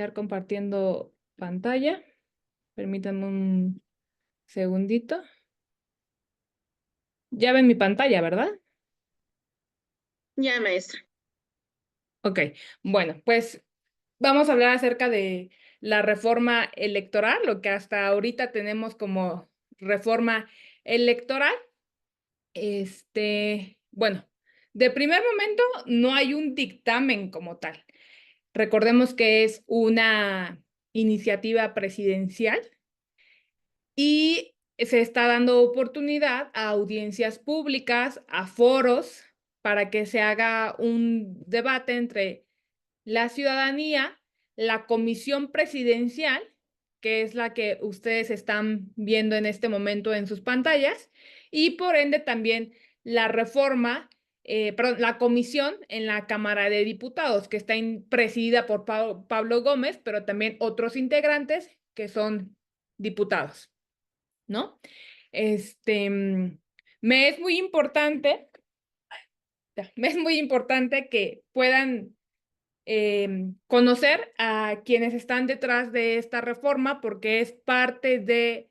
iniciar compartiendo pantalla. Permítanme un segundito. Ya ven mi pantalla, ¿verdad? Ya, maestra. Ok, bueno, pues vamos a hablar acerca de la reforma electoral, lo que hasta ahorita tenemos como reforma electoral. Bueno, de primer momento no hay un dictamen como tal. Recordemos que es una iniciativa presidencial y se está dando oportunidad a audiencias públicas, a foros, para que se haga un debate entre la ciudadanía, la comisión presidencial, que es la que ustedes están viendo en este momento en sus pantallas, y por ende también la reforma, perdón, la comisión en la Cámara de Diputados, que está presidida por Pablo Gómez, pero también otros integrantes que son diputados, ¿no? Este, mm, me es muy importante, me es muy importante que puedan conocer a quienes están detrás de esta reforma porque es parte de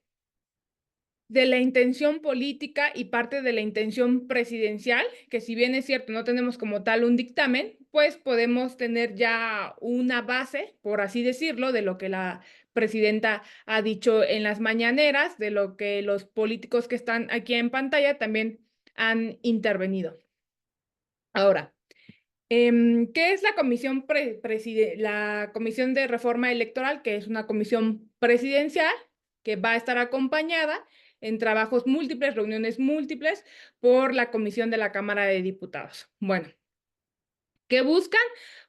la intención política y parte de la intención presidencial, que si bien es cierto, no tenemos como tal un dictamen, pues podemos tener ya una base, por así decirlo, de lo que la presidenta ha dicho en las mañaneras, de lo que los políticos que están aquí en pantalla también han intervenido. Ahora, ¿qué es la la Comisión de Reforma Electoral? Que es una comisión presidencial que va a estar acompañada en trabajos múltiples, reuniones múltiples, por la Comisión de la Cámara de Diputados. Bueno, ¿qué buscan?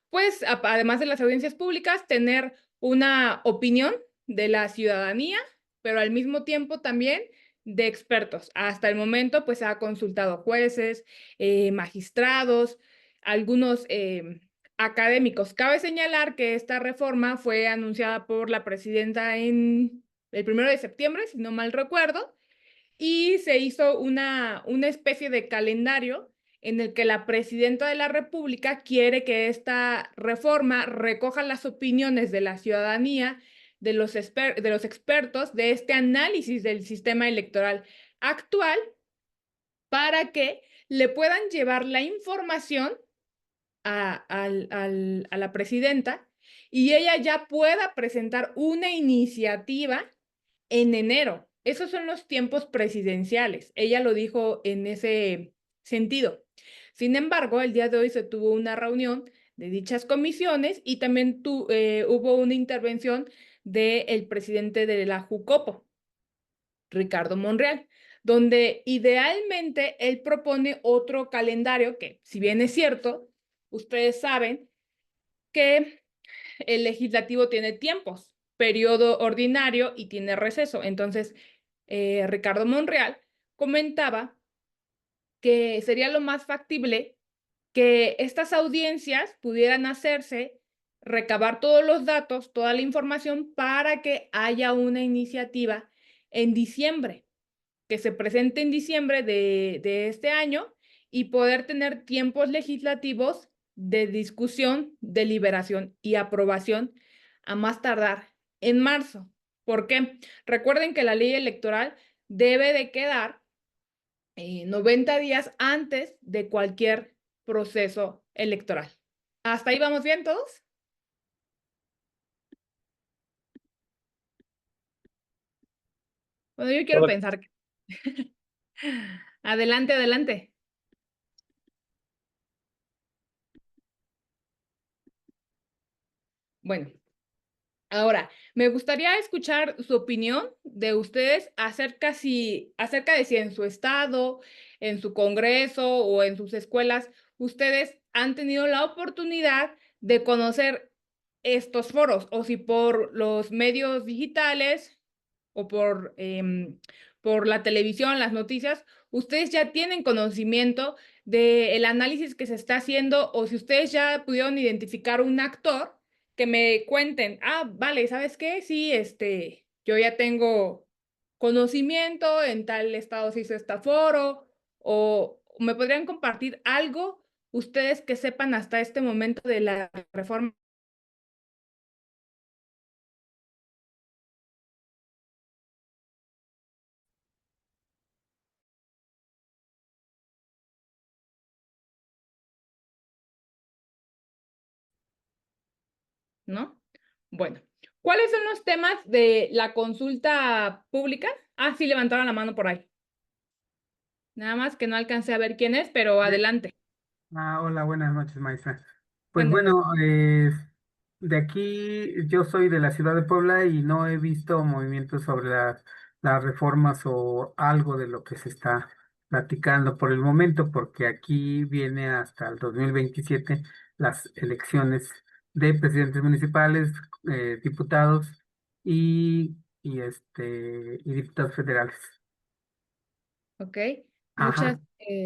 Pues, además de las audiencias públicas, tener una opinión de la ciudadanía, pero al mismo tiempo también de expertos. Hasta el momento, pues, se ha consultado jueces, magistrados, algunos académicos. Cabe señalar que esta reforma fue anunciada por la presidenta en el 1 de septiembre, si no mal recuerdo, y se hizo una especie de calendario en el que la presidenta de la República quiere que esta reforma recoja las opiniones de la ciudadanía, de los expertos, de este análisis del sistema electoral actual, para que le puedan llevar la información a la presidenta y ella ya pueda presentar una iniciativa en enero. Esos son los tiempos presidenciales. Ella lo dijo en ese sentido. Sin embargo, el día de hoy se tuvo una reunión de dichas comisiones y también hubo una intervención del presidente de la Jucopo, Ricardo Monreal, donde idealmente él propone otro calendario que, si bien es cierto, ustedes saben que el legislativo tiene tiempos, periodo ordinario y tiene receso. Entonces, Ricardo Monreal comentaba que sería lo más factible que estas audiencias pudieran hacerse, recabar todos los datos, toda la información para que haya una iniciativa en diciembre, que se presente en diciembre de este año y poder tener tiempos legislativos de discusión, deliberación y aprobación a más tardar en marzo. ¿Por qué? Recuerden que la ley electoral debe de quedar 90 días antes de cualquier proceso electoral. ¿Hasta ahí vamos bien todos? Bueno, yo quiero Todo- pensar que... Adelante, adelante. Bueno, ahora, me gustaría escuchar su opinión de ustedes acerca de si en su estado, en su congreso o en sus escuelas, ustedes han tenido la oportunidad de conocer estos foros o si por los medios digitales o por la televisión, las noticias, ustedes ya tienen conocimiento del análisis que se está haciendo o si ustedes ya pudieron identificar un actor que me cuenten, vale, ¿sabes qué? Sí, yo ya tengo conocimiento, en tal estado se hizo este foro, o me podrían compartir algo ustedes que sepan hasta este momento de la reforma ¿no? Bueno, ¿cuáles son los temas de la consulta pública? Ah, sí, levantaron la mano por ahí. Nada más que no alcancé a ver quién es, pero adelante. Hola, buenas noches, maestra. Pues Buenas bueno, noches. de aquí yo soy de la ciudad de Puebla y no he visto movimientos sobre las reformas o algo de lo que se está platicando por el momento, porque aquí viene hasta el 2027 las elecciones de presidentes municipales, diputados y diputados federales. Ok, Ajá.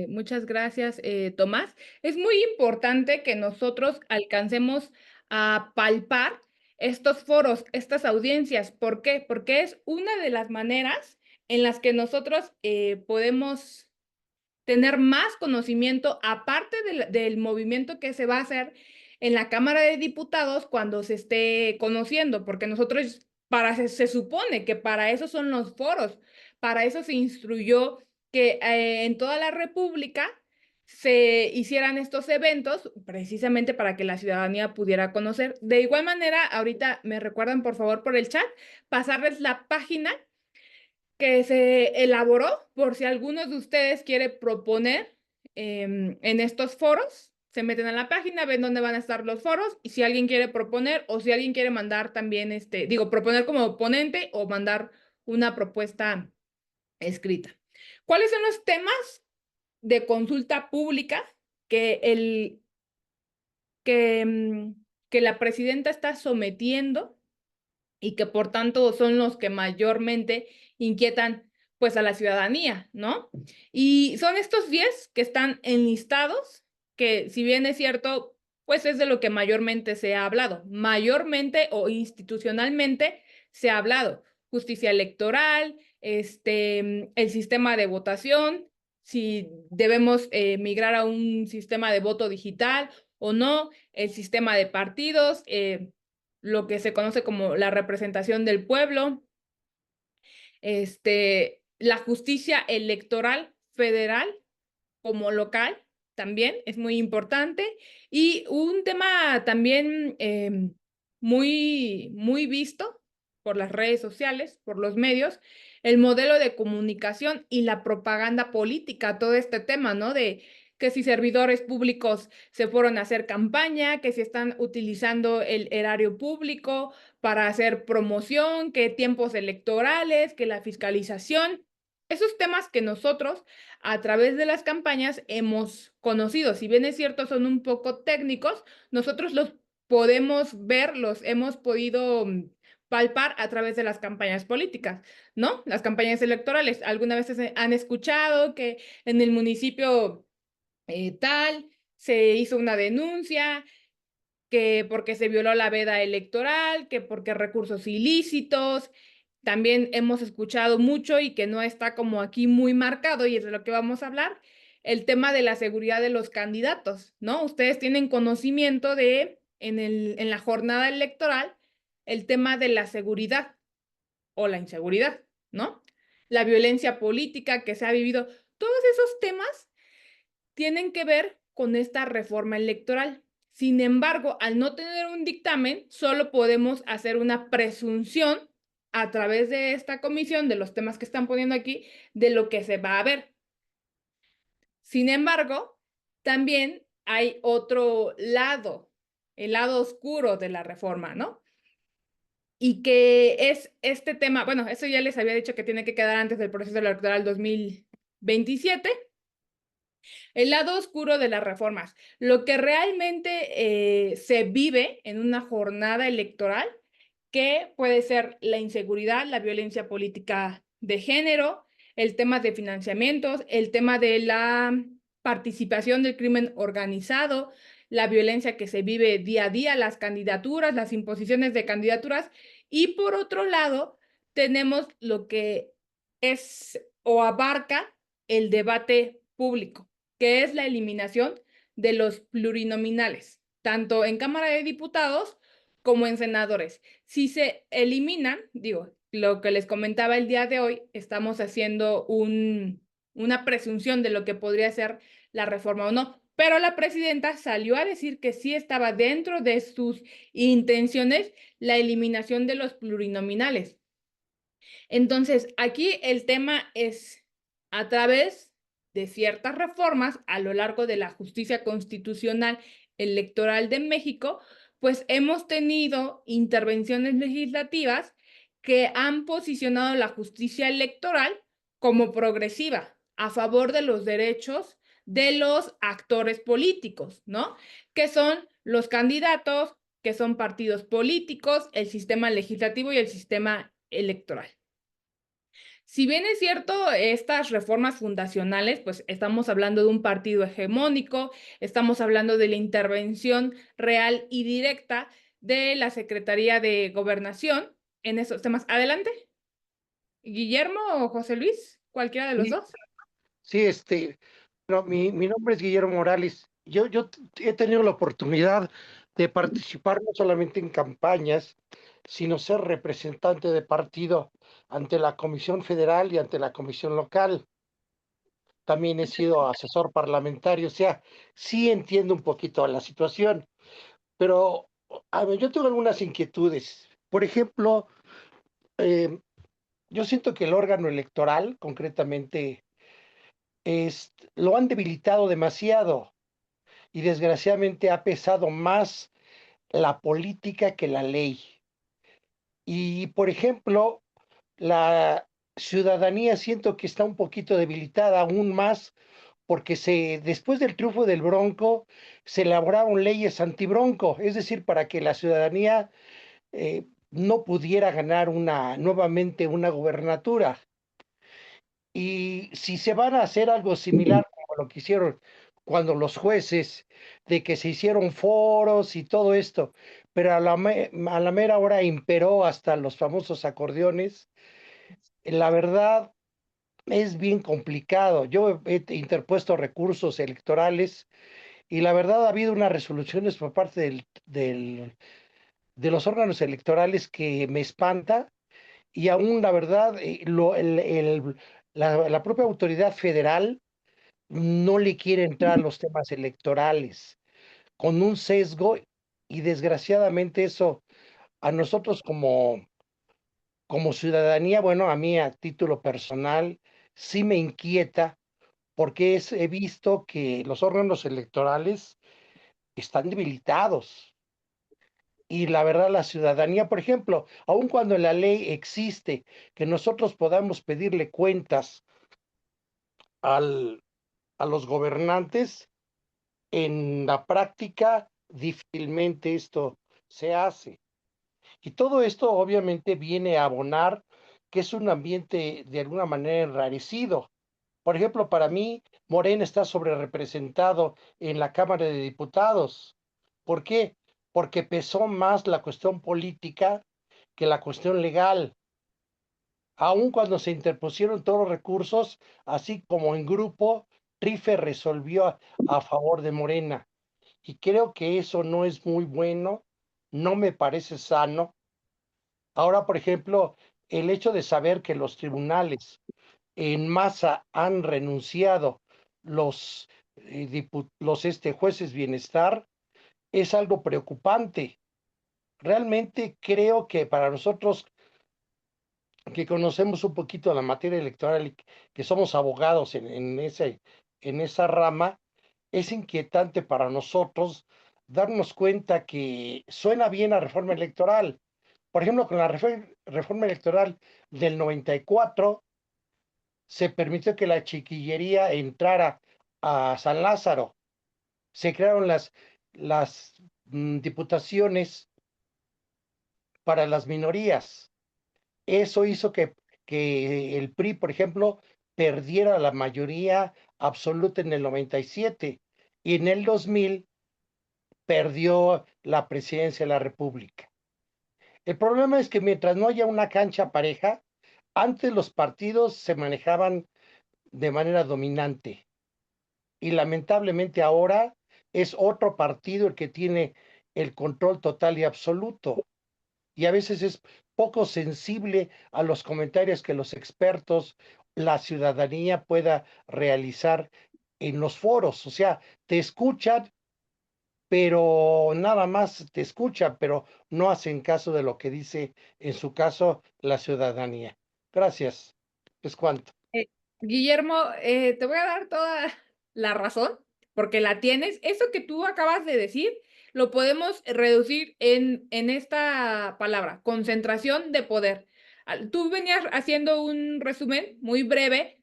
muchas gracias, Tomás. Es muy importante que nosotros alcancemos a palpar estos foros, estas audiencias. ¿Por qué? Porque es una de las maneras en las que nosotros podemos tener más conocimiento, aparte del movimiento que se va a hacer en la Cámara de Diputados cuando se esté conociendo, porque nosotros, se supone que para eso son los foros, para eso se instruyó que en toda la República se hicieran estos eventos precisamente para que la ciudadanía pudiera conocer. De igual manera, ahorita me recuerdan por favor por el chat, pasarles la página que se elaboró por si alguno de ustedes quiere proponer en estos foros. Se meten a la página, ven dónde van a estar los foros y si alguien quiere proponer o si alguien quiere mandar también, proponer como ponente o mandar una propuesta escrita. ¿Cuáles son los temas de consulta pública que, que la presidenta está sometiendo y que por tanto son los que mayormente inquietan pues a la ciudadanía, ¿no? Y son estos 10 que están enlistados, que si bien es cierto, pues es de lo que mayormente se ha hablado, mayormente o institucionalmente se ha hablado, justicia electoral, el sistema de votación, si debemos migrar a un sistema de voto digital o no, el sistema de partidos, lo que se conoce como la representación del pueblo, la justicia electoral federal como local también es muy importante. Y un tema también muy visto por las redes sociales, por los medios, el modelo de comunicación y la propaganda política, todo este tema, ¿no? De que si servidores públicos se fueron a hacer campaña, que si están utilizando el erario público para hacer promoción, que tiempos electorales, que la fiscalización, esos temas que nosotros a través de las campañas hemos conocido. Si bien es cierto, son un poco técnicos, nosotros los podemos ver, los hemos podido palpar a través de las campañas políticas, ¿no? Las campañas electorales. Alguna vez han escuchado que en el municipio tal se hizo una denuncia, que porque se violó la veda electoral, que porque recursos ilícitos. También hemos escuchado mucho y que no está como aquí muy marcado, y es de lo que vamos a hablar, el tema de la seguridad de los candidatos, ¿no? Ustedes tienen conocimiento de, en la jornada electoral, el tema de la seguridad o la inseguridad, ¿no? La violencia política que se ha vivido. Todos esos temas tienen que ver con esta reforma electoral. Sin embargo, al no tener un dictamen, solo podemos hacer una presunción a través de esta comisión, de los temas que están poniendo aquí, de lo que se va a ver. Sin embargo, también hay otro lado, el lado oscuro de la reforma, ¿no? Y que es este tema, bueno, eso ya les había dicho que tiene que quedar antes del proceso electoral 2027. El lado oscuro de las reformas, lo que realmente se vive en una jornada electoral, que puede ser la inseguridad, la violencia política de género, el tema de financiamientos, el tema de la participación del crimen organizado, la violencia que se vive día a día, las candidaturas, las imposiciones de candidaturas. Y por otro lado, tenemos lo que es o abarca el debate público, que es la eliminación de los plurinominales, tanto en Cámara de Diputados como en senadores. Si se eliminan, digo, lo que les comentaba el día de hoy, estamos haciendo una presunción de lo que podría ser la reforma o no. pero la presidenta salió a decir que sí estaba dentro de sus intenciones la eliminación de los plurinominales. Entonces, aquí el tema es, a través de ciertas reformas a lo largo de la justicia constitucional electoral de México, pues hemos tenido intervenciones legislativas que han posicionado la justicia electoral como progresiva, a favor de los derechos de los actores políticos, ¿no? Que son los candidatos, que son partidos políticos, el sistema legislativo y el sistema electoral. Si bien es cierto, estas reformas fundacionales, pues estamos hablando de un partido hegemónico, estamos hablando de la intervención real y directa de la Secretaría de Gobernación en esos temas. Adelante, Guillermo o José Luis, cualquiera de los Sí, dos. sí, no, mi nombre es Guillermo Morales. Yo he tenido la oportunidad de participar no solamente en campañas, sino ser representante de partido ante la Comisión Federal y ante la Comisión Local. También he sido asesor parlamentario, o sea, sí entiendo un poquito la situación, pero a ver, yo tengo algunas inquietudes. Por ejemplo, eh, yo siento que el órgano electoral, concretamente, lo han debilitado demasiado y desgraciadamente ha pesado más la política que la ley. Y, por ejemplo, la ciudadanía siento que está un poquito debilitada aún más porque después del triunfo del Bronco se elaboraron leyes antibronco, es decir, para que la ciudadanía no pudiera ganar nuevamente una gubernatura. Y si se van a hacer algo similar como lo que hicieron cuando los jueces, de que se hicieron foros y todo esto, pero a la mera hora imperó hasta los famosos acordeones, la verdad es bien complicado. Yo he interpuesto recursos electorales y la verdad ha habido unas resoluciones por parte de los órganos electorales que me espanta y aún la verdad, la propia autoridad federal no le quiere entrar a los temas electorales con un sesgo y desgraciadamente eso a nosotros como ciudadanía, bueno, a mí a título personal sí me inquieta porque he visto que los órganos electorales están debilitados. Y la verdad, la ciudadanía, por ejemplo, aun cuando en la ley existe que nosotros podamos pedirle cuentas al, a los gobernantes, en la práctica difícilmente esto se hace. Y todo esto obviamente viene a abonar que es un ambiente de alguna manera enrarecido. Por ejemplo, para mí, Morena está sobrerepresentado en la Cámara de Diputados. ¿Por qué? Porque pesó más la cuestión política que la cuestión legal. Aun cuando se interpusieron todos los recursos, así como en grupo, RIFE resolvió a favor de Morena. Y creo que eso no es muy bueno, no me parece sano. Ahora, por ejemplo, el hecho de saber que los tribunales en masa han renunciado los jueces bienestar es algo preocupante. Realmente creo que para nosotros que conocemos un poquito la materia electoral y que somos abogados en esa rama, es inquietante para nosotros darnos cuenta que suena bien la reforma electoral. Por ejemplo, con la reforma electoral del 94 se permitió que la chiquillería entrara a San Lázaro. Se crearon las diputaciones para las minorías. Eso hizo que el PRI, por ejemplo, perdiera la mayoría absoluta en el 97 y en el 2000 perdió la presidencia de la República. El problema es que mientras no haya una cancha pareja, antes los partidos se manejaban de manera dominante y lamentablemente ahora es otro partido el que tiene el control total y absoluto. Y a veces es poco sensible a los comentarios que los expertos, la ciudadanía pueda realizar en los foros, o sea, te escuchan, pero nada más te escuchan, pero no hacen caso de lo que dice, en su caso, la ciudadanía. Gracias. Es cuanto. Guillermo, te voy a dar toda la razón, porque la tienes. Eso que tú acabas de decir, lo podemos reducir en esta palabra, concentración de poder. Tú venías haciendo un resumen muy breve.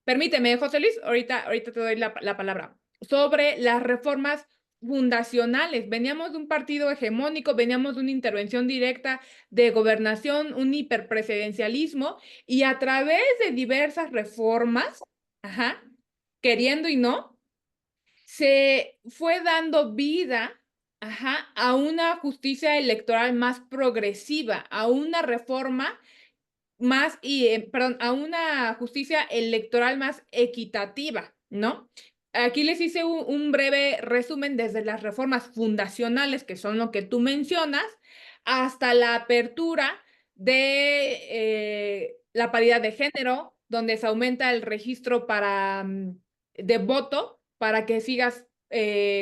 Permíteme, José Luis, ahorita te doy la palabra. Sobre las reformas fundacionales. Veníamos de un partido hegemónico, veníamos de una intervención directa de gobernación, un hiperpresidencialismo, y a través de diversas reformas, ajá, queriendo y no, se fue dando vida, ajá, a una justicia electoral más progresiva, a una reforma más, perdón, a una justicia electoral más equitativa, ¿no? Aquí les hice un breve resumen desde las reformas fundacionales, que son lo que tú mencionas, hasta la apertura de la paridad de género, donde se aumenta el registro de voto para que sigas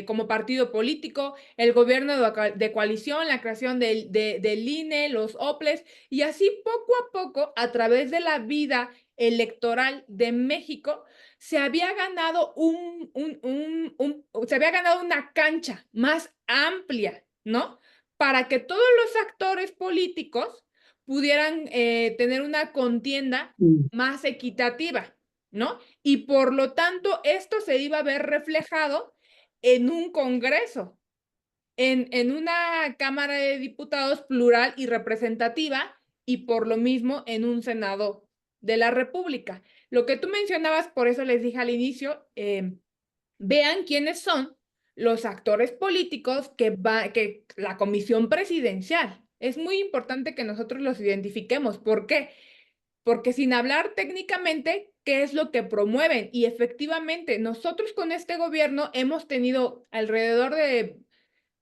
como partido político, el gobierno de coalición, la creación del INE, los OPLES, y así poco a poco, a través de la vida electoral de México, se había ganado se había ganado una cancha más amplia, ¿no? Para que todos los actores políticos pudieran tener una contienda más equitativa, ¿no? Y por lo tanto, esto se iba a ver reflejado en un Congreso, en una Cámara de Diputados plural y representativa, y por lo mismo en un Senado de la República. Lo que tú mencionabas, por eso les dije al inicio, vean quiénes son los actores políticos que la comisión presidencial. Es muy importante que nosotros los identifiquemos. ¿Por qué? Porque sin hablar técnicamente, ¿qué es lo que promueven? Y efectivamente, nosotros con este gobierno hemos tenido alrededor de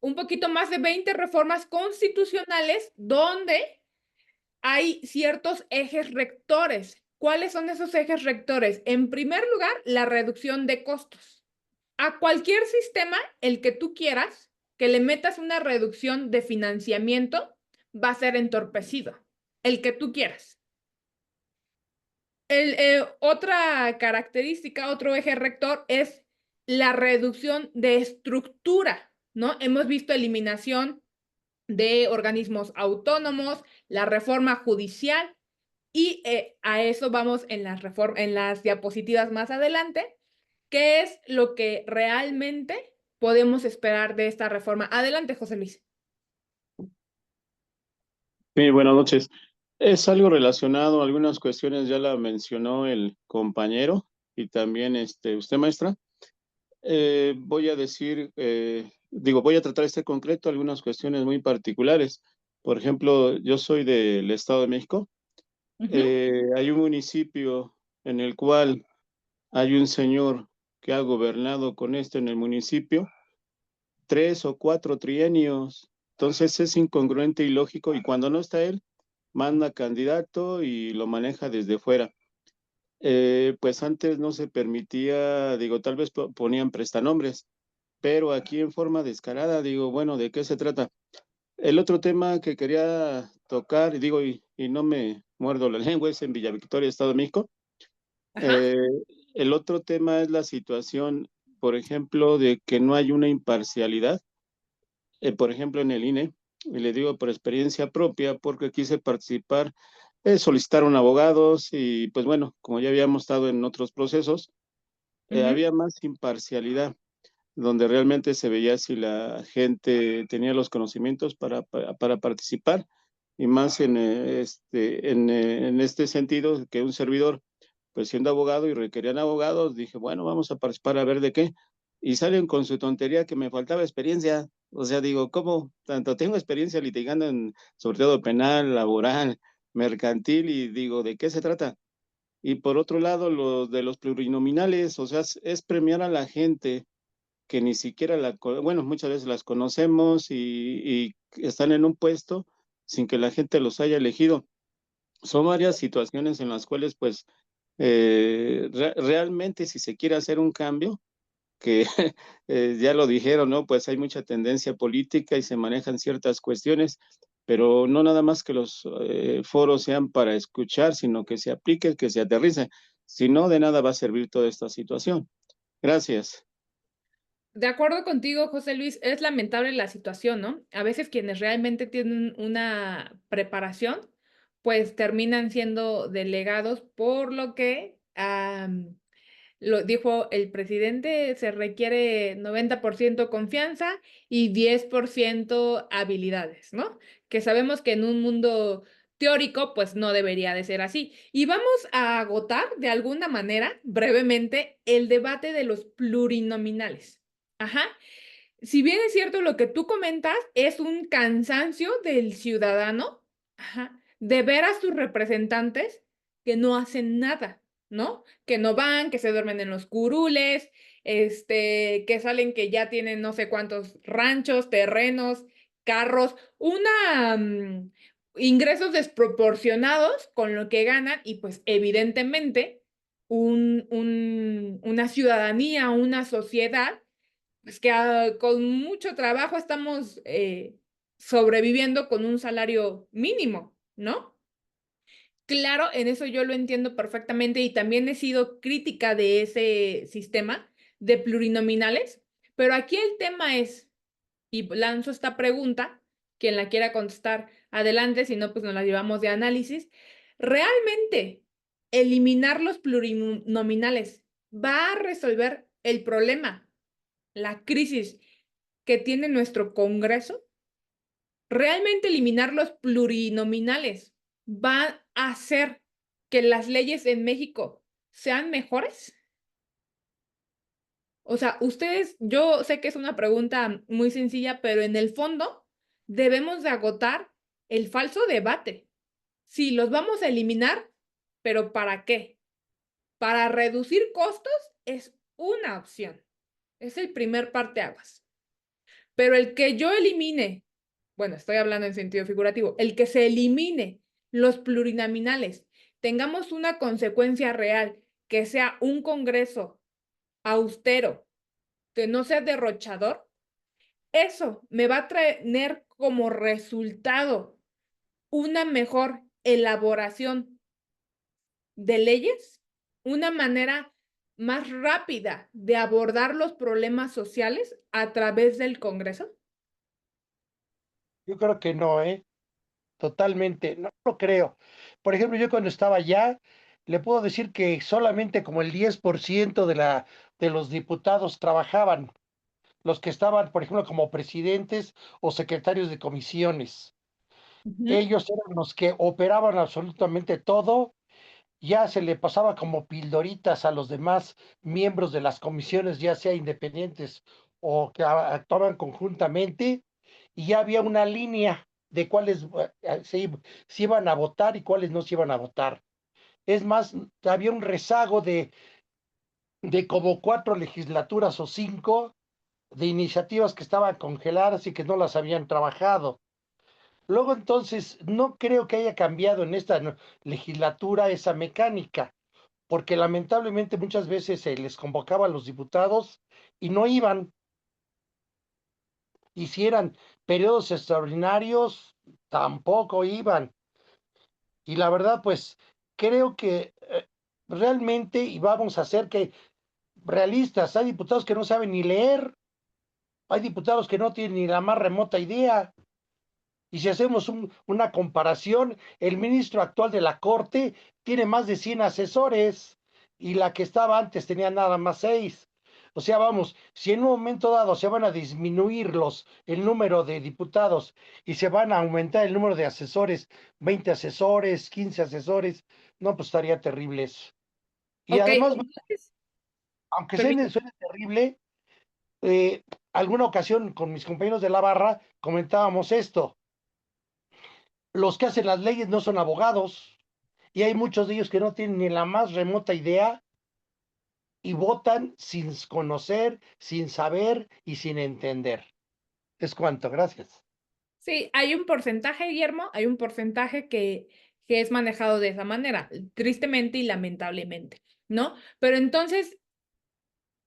un poquito más de 20 reformas constitucionales donde hay ciertos ejes rectores. ¿Cuáles son esos ejes rectores? En primer lugar, la reducción de costos. A cualquier sistema, el que tú quieras, que le metas una reducción de financiamiento, va a ser entorpecido. El que tú quieras. Otra característica, otro eje rector es la reducción de estructura, ¿no? Hemos visto eliminación de organismos autónomos, la reforma judicial, y a eso vamos en las diapositivas más adelante. ¿Qué es lo que realmente podemos esperar de esta reforma? Adelante, José Luis. Sí, buenas noches. Es algo relacionado, algunas cuestiones ya la mencionó el compañero y también usted, maestra. Voy a decir, voy a tratar concreto algunas cuestiones muy particulares. Por ejemplo, yo soy del Estado de México. Hay un municipio en el cual hay un señor que ha gobernado con esto en el municipio 3 o 4 trienios. Entonces es incongruente y lógico, y cuando no está él, manda candidato y lo maneja desde fuera. Pues antes no se permitía, tal vez ponían prestanombres, pero aquí en forma descarada, bueno, ¿de qué se trata? El otro tema que quería tocar, y no me muerdo la lengua, es en Villa Victoria, Estado de México. Eh, el otro tema es la situación, por ejemplo, de que no hay una imparcialidad, por ejemplo, en el INE, y le digo por experiencia propia, porque quise participar, solicitaron abogados y pues bueno, como ya habíamos estado en otros procesos, había más imparcialidad, donde realmente se veía si la gente tenía los conocimientos para participar, y más en este sentido, que un servidor, pues siendo abogado y requerían abogados, dije, bueno, vamos a participar a ver de qué. Y salen con su tontería que me faltaba experiencia. O sea, ¿cómo? Tanto tengo experiencia litigando sobre todo penal, laboral, mercantil, y ¿de qué se trata? Y por otro lado, lo de los plurinominales, o sea, es premiar a la gente que ni siquiera bueno, muchas veces las conocemos y están en un puesto sin que la gente los haya elegido. Son varias situaciones en las cuales, pues, realmente si se quiere hacer un cambio, que ya lo dijeron, ¿no? Pues hay mucha tendencia política y se manejan ciertas cuestiones, pero no nada más que los foros sean para escuchar, sino que se aplique, que se aterrice. Si no, de nada va a servir toda esta situación. Gracias. De acuerdo contigo, José Luis, es lamentable la situación, ¿no? A veces quienes realmente tienen una preparación, pues terminan siendo delegados, por lo que lo dijo el presidente, se requiere 90% confianza y 10% habilidades, ¿no? Que sabemos que en un mundo teórico, pues no debería de ser así. Y vamos a agotar de alguna manera, brevemente, el debate de los plurinominales. Ajá. Si bien es cierto lo que tú comentas, es un cansancio del ciudadano, ajá, de ver a sus representantes que no hacen nada, ¿no? Que no van, que se duermen en los curules, que salen que ya tienen no sé cuántos ranchos, terrenos, carros, ingresos desproporcionados con lo que ganan y pues evidentemente una ciudadanía, una sociedad pues que con mucho trabajo estamos sobreviviendo con un salario mínimo, ¿no? Claro, en eso yo lo entiendo perfectamente y también he sido crítica de ese sistema de plurinominales, pero aquí el tema es, y lanzo esta pregunta, quien la quiera contestar, adelante, si no, pues nos la llevamos de análisis. ¿Realmente eliminar los plurinominales va a resolver el problema, la crisis que tiene nuestro Congreso? ¿Realmente eliminar los plurinominales va a hacer que las leyes en México sean mejores? O sea, ustedes, yo sé que es una pregunta muy sencilla, pero en el fondo debemos de agotar el falso debate. Sí, los vamos a eliminar, pero ¿para qué? Para reducir costos es una opción. Es el primer parteaguas. Pero el que yo elimine, bueno, estoy hablando en sentido figurativo, el que se elimine los plurinominales, tengamos una consecuencia real, que sea un Congreso austero, que no sea derrochador, eso me va a traer como resultado una mejor elaboración de leyes, una manera más rápida de abordar los problemas sociales a través del Congreso. Yo creo que no, totalmente, no lo creo. Por ejemplo, yo cuando estaba allá, le puedo decir que solamente como el 10% de los diputados trabajaban, los que estaban, por ejemplo, como presidentes o secretarios de comisiones. Ellos eran los que operaban absolutamente todo, ya se le pasaba como pildoritas a los demás miembros de las comisiones, ya sea independientes o que actuaban conjuntamente, y ya había una línea de cuáles se iban a votar y cuáles no se iban a votar. Es más, había un rezago de como 4 legislaturas o 5 de iniciativas que estaban congeladas y que no las habían trabajado. Luego entonces, no creo que haya cambiado en esta legislatura esa mecánica, porque lamentablemente muchas veces se les convocaba a los diputados y no iban, y si eran periodos extraordinarios, tampoco iban. Y la verdad, pues creo que realmente, y vamos a ser que realistas, hay diputados que no saben ni leer, hay diputados que no tienen ni la más remota idea. Y si hacemos una comparación, el ministro actual de la Corte tiene más de 100 asesores y la que estaba antes tenía nada más 6. O sea, vamos, si en un momento dado se van a disminuir el número de diputados y se van a aumentar el número de asesores, 20 asesores, 15 asesores, no, pues estaría terrible eso. Y Ok, además, entonces, aunque permítame. suene terrible, alguna ocasión con mis compañeros de la barra comentábamos esto. Los que hacen las leyes no son abogados y hay muchos de ellos que no tienen ni la más remota idea y votan sin conocer, sin saber y sin entender. Es cuanto, gracias. Sí, hay un porcentaje, Guillermo, hay un porcentaje que es manejado de esa manera, tristemente y lamentablemente, ¿no? Pero entonces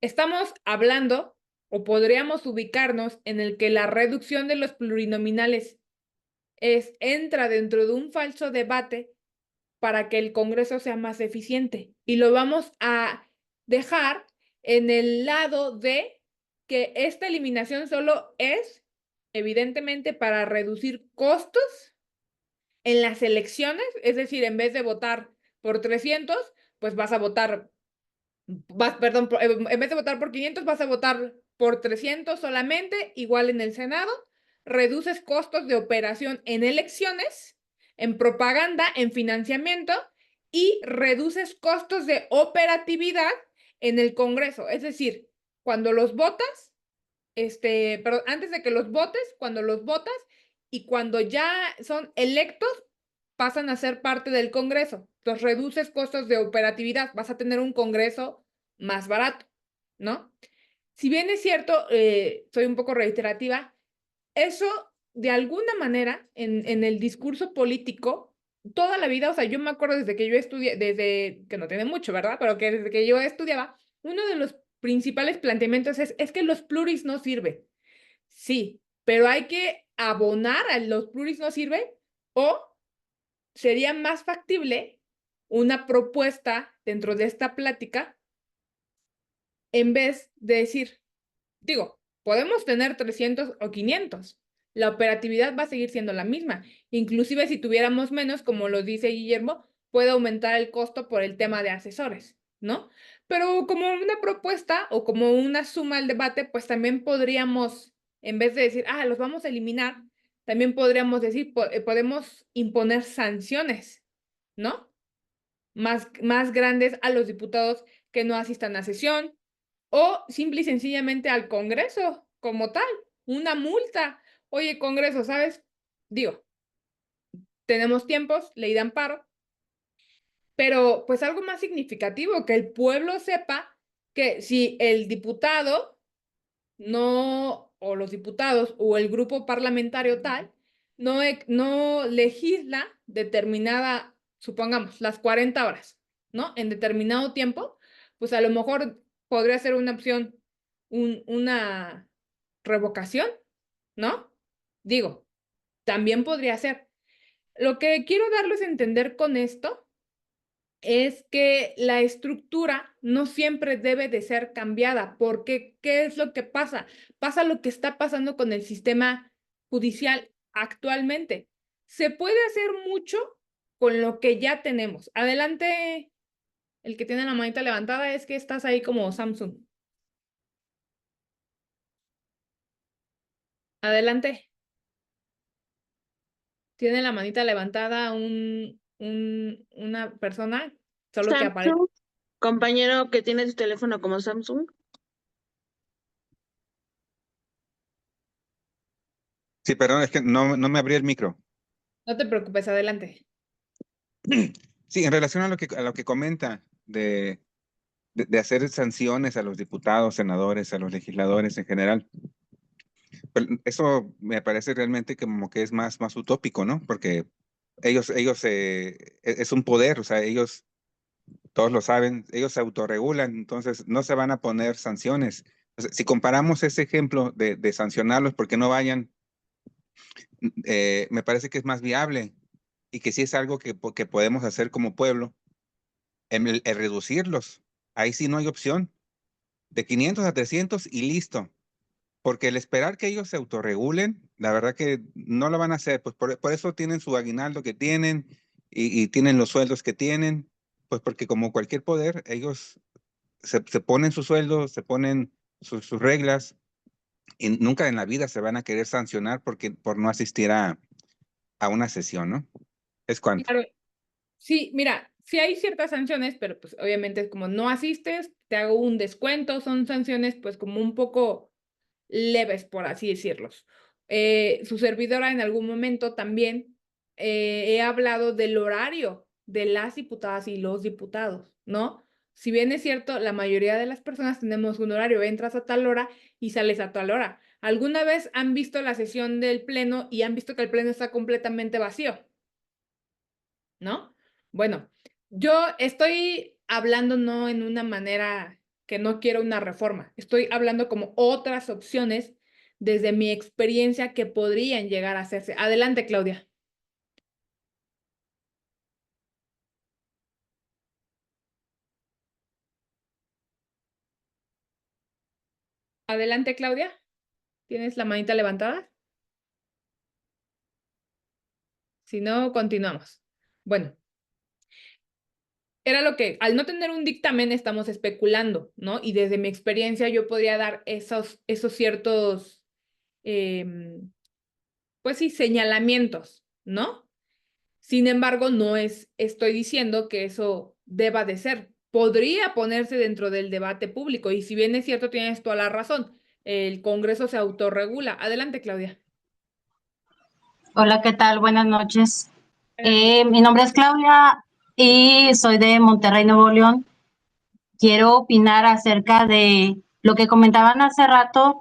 estamos hablando o podríamos ubicarnos en el que la reducción de los plurinominales entra dentro de un falso debate para que el Congreso sea más eficiente. Y lo vamos a dejar en el lado de que esta eliminación solo es, evidentemente, para reducir costos en las elecciones, es decir, en vez de votar por 300, pues vas a votar, perdón, en vez de votar por 500, vas a votar por 300 solamente, igual en el Senado, reduces costos de operación en elecciones, en propaganda, en financiamiento, y reduces costos de operatividad en el Congreso. Es decir, cuando los votas, pero antes de que los votes, cuando los votas y cuando ya son electos, pasan a ser parte del Congreso. Entonces reduces costos de operatividad, vas a tener un Congreso más barato, ¿no? Si bien es cierto, soy un poco reiterativa, eso de alguna manera en el discurso político, toda la vida, o sea, yo me acuerdo desde que yo estudié, desde que no tiene mucho, ¿verdad? Pero que desde que yo estudiaba, uno de los principales planteamientos es que los pluris no sirven. Sí, pero hay que abonar a los pluris no sirven o sería más factible una propuesta dentro de esta plática en vez de decir, digo, podemos tener 300 o 500. La operatividad va a seguir siendo la misma. Inclusive si tuviéramos menos, como lo dice Guillermo, puede aumentar el costo por el tema de asesores, ¿no? Pero como una propuesta o como una suma al debate, pues también podríamos, en vez de decir, los vamos a eliminar, también podríamos decir, podemos imponer sanciones, ¿no? Más grandes a los diputados que no asistan a sesión, o simple y sencillamente al Congreso como tal, una multa. Oye, Congreso, ¿sabes? Digo, tenemos tiempos, ley de amparo, pero pues algo más significativo, que el pueblo sepa que si el diputado no, o los diputados o el grupo parlamentario tal, no legisla determinada, supongamos, las 40 horas, ¿no? En determinado tiempo, pues a lo mejor podría ser una opción, una revocación, ¿no? Digo, también podría ser. Lo que quiero darles a entender con esto es que la estructura no siempre debe de ser cambiada, porque ¿qué es lo que pasa? Pasa lo que está pasando con el sistema judicial actualmente. Se puede hacer mucho con lo que ya tenemos. Adelante, el que tiene la manita levantada, es que estás ahí como Samsung. Adelante. Tiene la manita levantada una persona, solo que aparece. Samsung, compañero que tiene su teléfono como Samsung. Sí, perdón, es que no me abrí el micro. No te preocupes, adelante. Sí, en relación a lo que comenta de hacer sanciones a los diputados, senadores, a los legisladores en general, pues, eso me parece realmente como que es más utópico, ¿no? Porque ellos es un poder, o sea, ellos, todos lo saben, ellos se autorregulan, entonces no se van a poner sanciones. O sea, si comparamos ese ejemplo de sancionarlos porque no vayan, me parece que es más viable y que sí es algo que podemos hacer como pueblo, el reducirlos. Ahí sí no hay opción. De 500 a 300 y listo. Porque el esperar que ellos se autorregulen, la verdad que no lo van a hacer. Pues por eso tienen su aguinaldo que tienen y tienen los sueldos que tienen. Pues porque como cualquier poder, ellos se ponen sus sueldos, se ponen sus reglas y nunca en la vida se van a querer sancionar por no asistir a una sesión, ¿no? Es cuanto. Claro. Sí, mira, sí hay ciertas sanciones, pero pues obviamente es como no asistes, te hago un descuento, son sanciones pues como un poco leves, por así decirlos. Su servidora en algún momento también he hablado del horario de las diputadas y los diputados, ¿no? Si bien es cierto, la mayoría de las personas tenemos un horario, entras a tal hora y sales a tal hora. ¿Alguna vez han visto la sesión del pleno y han visto que el pleno está completamente vacío? ¿no? Bueno, yo estoy hablando no en una manera que no quiero una reforma, estoy hablando como otras opciones desde mi experiencia que podrían llegar a hacerse. Adelante, Claudia. Adelante, Claudia. ¿Tienes la manita levantada? Si no, continuamos. Bueno, era lo que, al no tener un dictamen, estamos especulando, ¿no? Y desde mi experiencia yo podría dar esos ciertos, pues sí, señalamientos, ¿no? Sin embargo, no estoy diciendo que eso deba de ser. Podría ponerse dentro del debate público y si bien es cierto, tienes toda la razón, el Congreso se autorregula. Adelante, Claudia. Hola, ¿qué tal? Buenas noches. Buenas noches. Mi nombre es Claudia y soy de Monterrey, Nuevo León. Quiero opinar acerca de lo que comentaban hace rato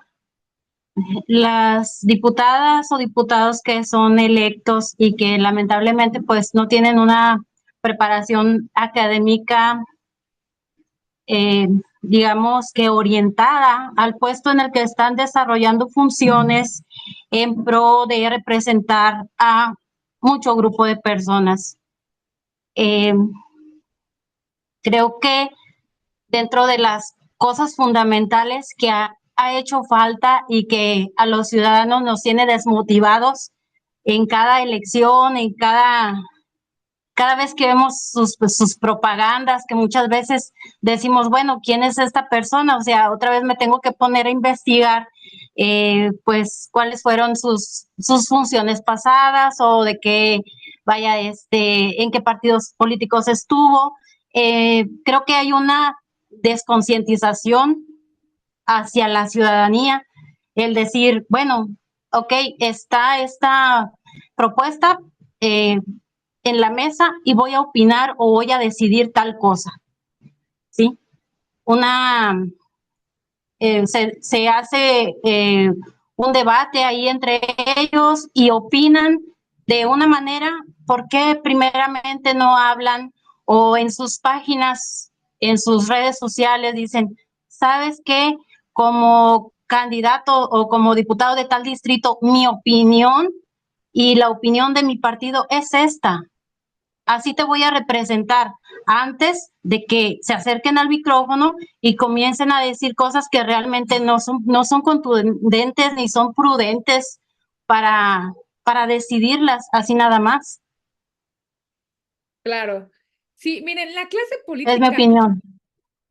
las diputadas o diputados que son electos y que lamentablemente pues no tienen una preparación académica, digamos que orientada al puesto en el que están desarrollando funciones en pro de representar a mucho grupo de personas. Creo que dentro de las cosas fundamentales que ha hecho falta y que a los ciudadanos nos tiene desmotivados en cada elección, en cada vez que vemos sus propagandas, que muchas veces decimos, bueno, ¿quién es esta persona? O sea, otra vez me tengo que poner a investigar, pues, cuáles fueron sus funciones pasadas o de qué, vaya, en qué partidos políticos estuvo. Creo que hay una desconcientización hacia la ciudadanía, el decir, bueno, ok, está esta propuesta, en la mesa y voy a opinar o voy a decidir tal cosa, ¿sí? Se hace un debate ahí entre ellos y opinan de una manera. ¿Por qué primeramente no hablan o en sus páginas, en sus redes sociales dicen, ¿sabes qué? Como candidato o como diputado de tal distrito, mi opinión y la opinión de mi partido es esta. Así te voy a representar antes de que se acerquen al micrófono y comiencen a decir cosas que realmente no son contundentes ni son prudentes para decidirlas así nada más. Claro. Sí, miren, la clase Es mi política. opinión.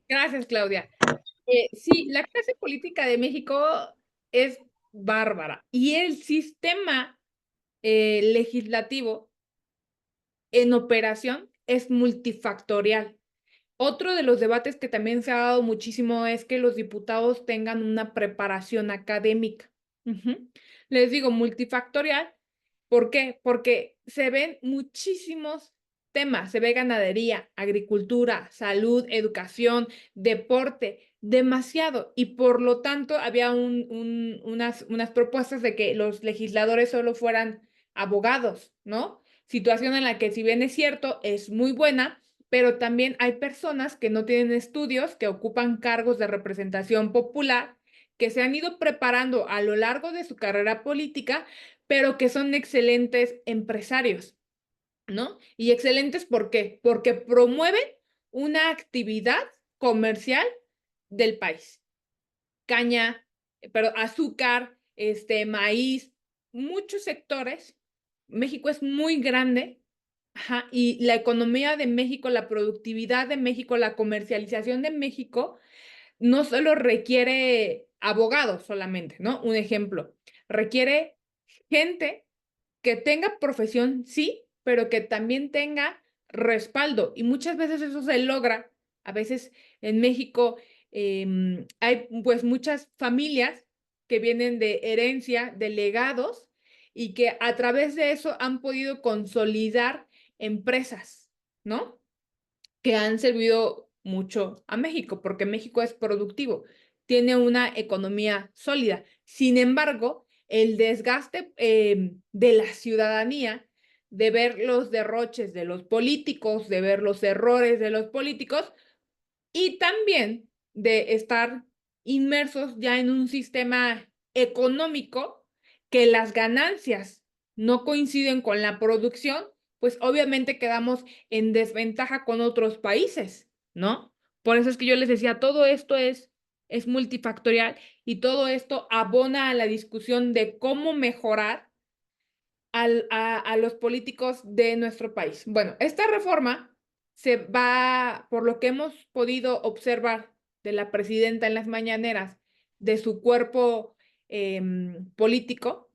Gracias, Claudia. Sí, la clase política de México es bárbara y el sistema legislativo en operación es multifactorial. Otro de los debates que también se ha dado muchísimo es que los diputados tengan una preparación académica. Les digo multifactorial. ¿Por qué? Porque se ven muchísimos temas. Se ve ganadería, agricultura, salud, educación, deporte, demasiado. Y por lo tanto había unas propuestas de que los legisladores solo fueran abogados, ¿no? Situación en la que, si bien es cierto, es muy buena, pero también hay personas que no tienen estudios, que ocupan cargos de representación popular, que se han ido preparando a lo largo de su carrera política, pero que son excelentes empresarios, ¿no? Y excelentes, ¿por qué? Porque promueven una actividad comercial del país. Caña, pero azúcar, maíz, muchos sectores. México es muy grande. Ajá, y la economía de México, la productividad de México, la comercialización de México, no solo requiere abogados solamente, ¿no? Un ejemplo, requiere gente que tenga profesión, sí, pero que también tenga respaldo. Y muchas veces eso se logra. A veces en México hay pues muchas familias que vienen de herencia, de legados, y que a través de eso han podido consolidar empresas, ¿no? Que han servido mucho a México, porque México es productivo, tiene una economía sólida. Sin embargo, el desgaste de la ciudadanía de ver los derroches de los políticos, de ver los errores de los políticos y también de estar inmersos ya en un sistema económico que las ganancias no coinciden con la producción, pues obviamente quedamos en desventaja con otros países, ¿no? Por eso es que yo les decía, todo esto es multifactorial y todo esto abona a la discusión de cómo mejorar a los políticos de nuestro país. Bueno, esta reforma se va, por lo que hemos podido observar de la presidenta en las mañaneras, de su cuerpo político,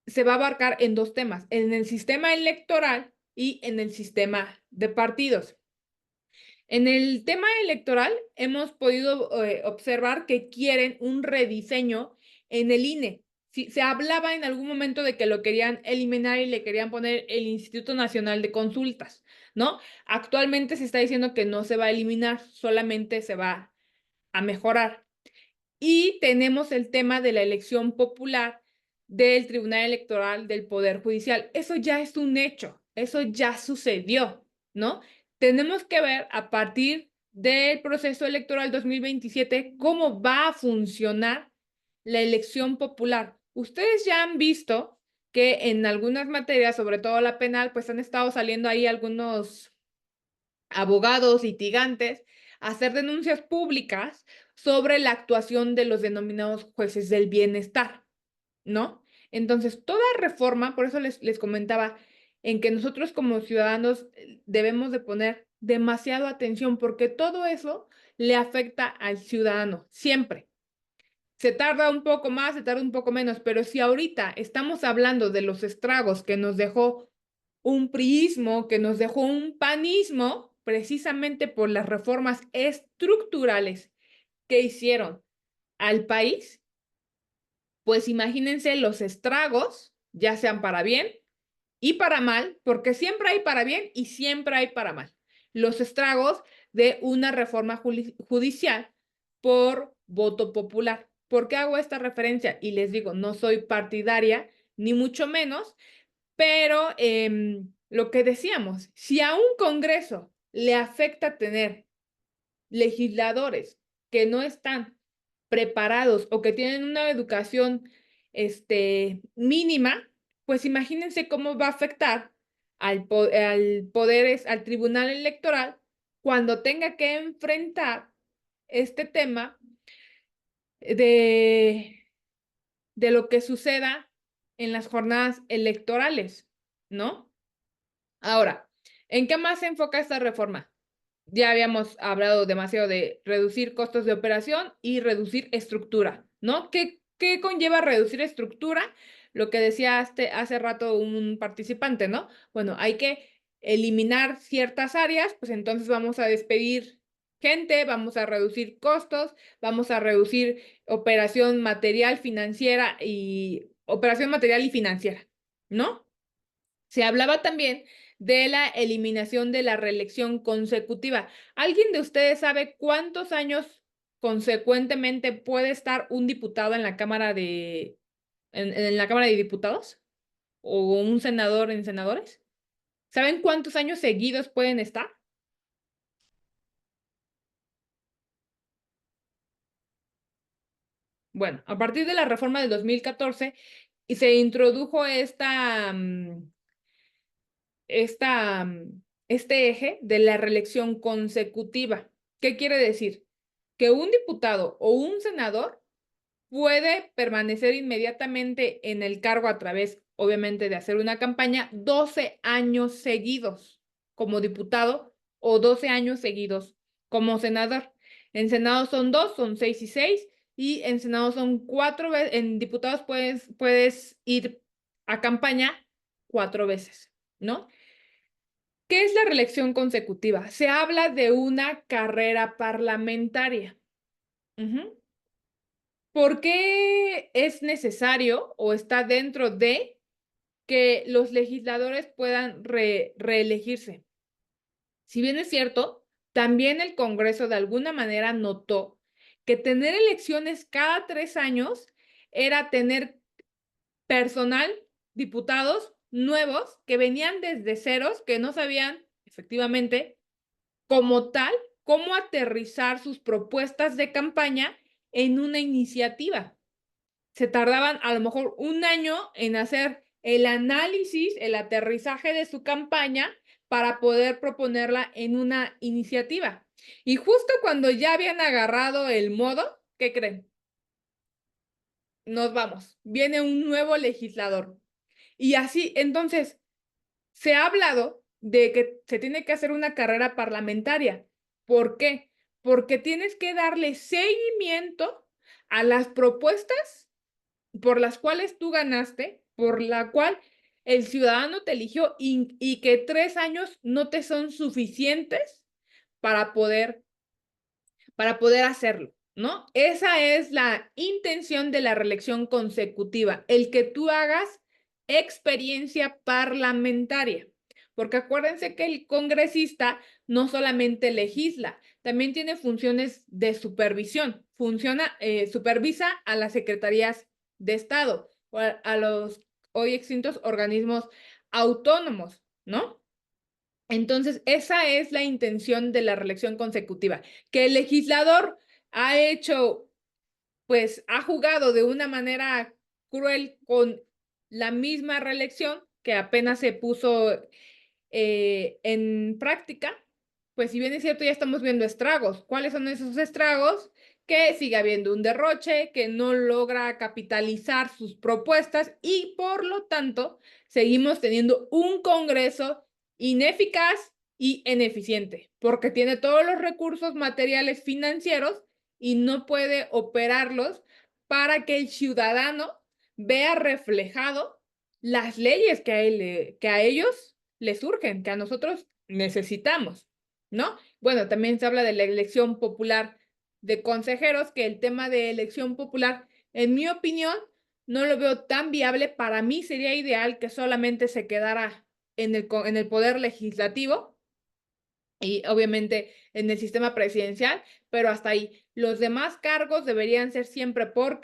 se va a abarcar en dos temas, en el sistema electoral y en el sistema de partidos. En el tema electoral hemos podido observar que quieren un rediseño en el INE. Se hablaba en algún momento de que lo querían eliminar y le querían poner el Instituto Nacional de Consultas, ¿no? Actualmente se está diciendo que no se va a eliminar, solamente se va a mejorar. Y tenemos el tema de la elección popular del Tribunal Electoral del Poder Judicial. Eso ya es un hecho, eso ya sucedió, ¿no? Tenemos que ver a partir del proceso electoral 2027 cómo va a funcionar la elección popular. Ustedes ya han visto que en algunas materias, sobre todo la penal, pues han estado saliendo ahí algunos abogados litigantes a hacer denuncias públicas sobre la actuación de los denominados jueces del bienestar, ¿no? Entonces, toda reforma, por eso les comentaba, en que nosotros como ciudadanos debemos de poner demasiado atención porque todo eso le afecta al ciudadano, siempre. Se tarda un poco más, se tarda un poco menos, pero si ahorita estamos hablando de los estragos que nos dejó un priismo, que nos dejó un panismo, precisamente por las reformas estructurales que hicieron al país, pues imagínense los estragos, ya sean para bien y para mal, porque siempre hay para bien y siempre hay para mal. Los estragos de una reforma judicial por voto popular. ¿Por qué hago esta referencia? Y les digo, no soy partidaria, ni mucho menos, pero lo que decíamos, si a un Congreso le afecta tener legisladores que no están preparados o que tienen una educación mínima, pues imagínense cómo va a afectar al Tribunal Electoral cuando tenga que enfrentar este tema de lo que suceda en las jornadas electorales, ¿no? Ahora, ¿en qué más se enfoca esta reforma? Ya habíamos hablado demasiado de reducir costos de operación y reducir estructura, ¿no? ¿Qué conlleva reducir estructura? Lo que decía hace rato un participante, ¿no? Bueno, hay que eliminar ciertas áreas, pues entonces vamos a despedir gente, vamos a reducir costos, vamos a reducir operación material financiera y financiera, ¿no? Se hablaba también de la eliminación de la reelección consecutiva. ¿Alguien de ustedes sabe cuántos años consecuentemente puede estar un diputado en la Cámara en la Cámara de Diputados? ¿O un senador en senadores? ¿Saben cuántos años seguidos pueden estar? Bueno, a partir de la reforma del 2014 se introdujo este eje de la reelección consecutiva. ¿Qué quiere decir? Que un diputado o un senador puede permanecer inmediatamente en el cargo a través, obviamente, de hacer una campaña 12 años seguidos como diputado o 12 años seguidos como senador. En Senado son 2, son 6 y 6, y en Senado son 4 veces, en diputados puedes ir a campaña 4 veces, ¿no? ¿Qué es la reelección consecutiva? Se habla de una carrera parlamentaria. ¿Por qué es necesario o está dentro de que los legisladores puedan reelegirse? Si bien es cierto, también el Congreso de alguna manera notó que tener elecciones cada 3 años era tener personal, diputados, nuevos que venían desde ceros, que no sabían efectivamente como tal cómo aterrizar sus propuestas de campaña en una iniciativa. Se tardaban a lo mejor un año en hacer el análisis, el aterrizaje de su campaña para poder proponerla en una iniciativa. Y justo cuando ya habían agarrado el modo, ¿qué creen? Nos vamos. Viene un nuevo legislador. Y así, entonces, se ha hablado de que se tiene que hacer una carrera parlamentaria. ¿Por qué? Porque tienes que darle seguimiento a las propuestas por las cuales tú ganaste, por la cual el ciudadano te eligió y que 3 años no te son suficientes para poder hacerlo, ¿no? Esa es la intención de la reelección consecutiva, el que tú hagas experiencia parlamentaria. Porque acuérdense que el congresista no solamente legisla, también tiene funciones de supervisión. Supervisa a las secretarías de Estado o a los hoy extintos organismos autónomos, ¿no? Entonces, esa es la intención de la reelección consecutiva, que el legislador ha hecho, pues, ha jugado de una manera cruel con la misma reelección que apenas se puso en práctica, pues si bien es cierto, ya estamos viendo estragos. ¿Cuáles son esos estragos? Que sigue habiendo un derroche, que no logra capitalizar sus propuestas y por lo tanto seguimos teniendo un Congreso ineficaz y ineficiente, porque tiene todos los recursos materiales financieros y no puede operarlos para que el ciudadano vea reflejado las leyes que a ellos les surgen, que a nosotros necesitamos, ¿no? Bueno, también se habla de la elección popular de consejeros, que el tema de elección popular, en mi opinión, no lo veo tan viable. Para mí sería ideal que solamente se quedara en el poder legislativo y obviamente en el sistema presidencial, pero hasta ahí. Los demás cargos deberían ser siempre por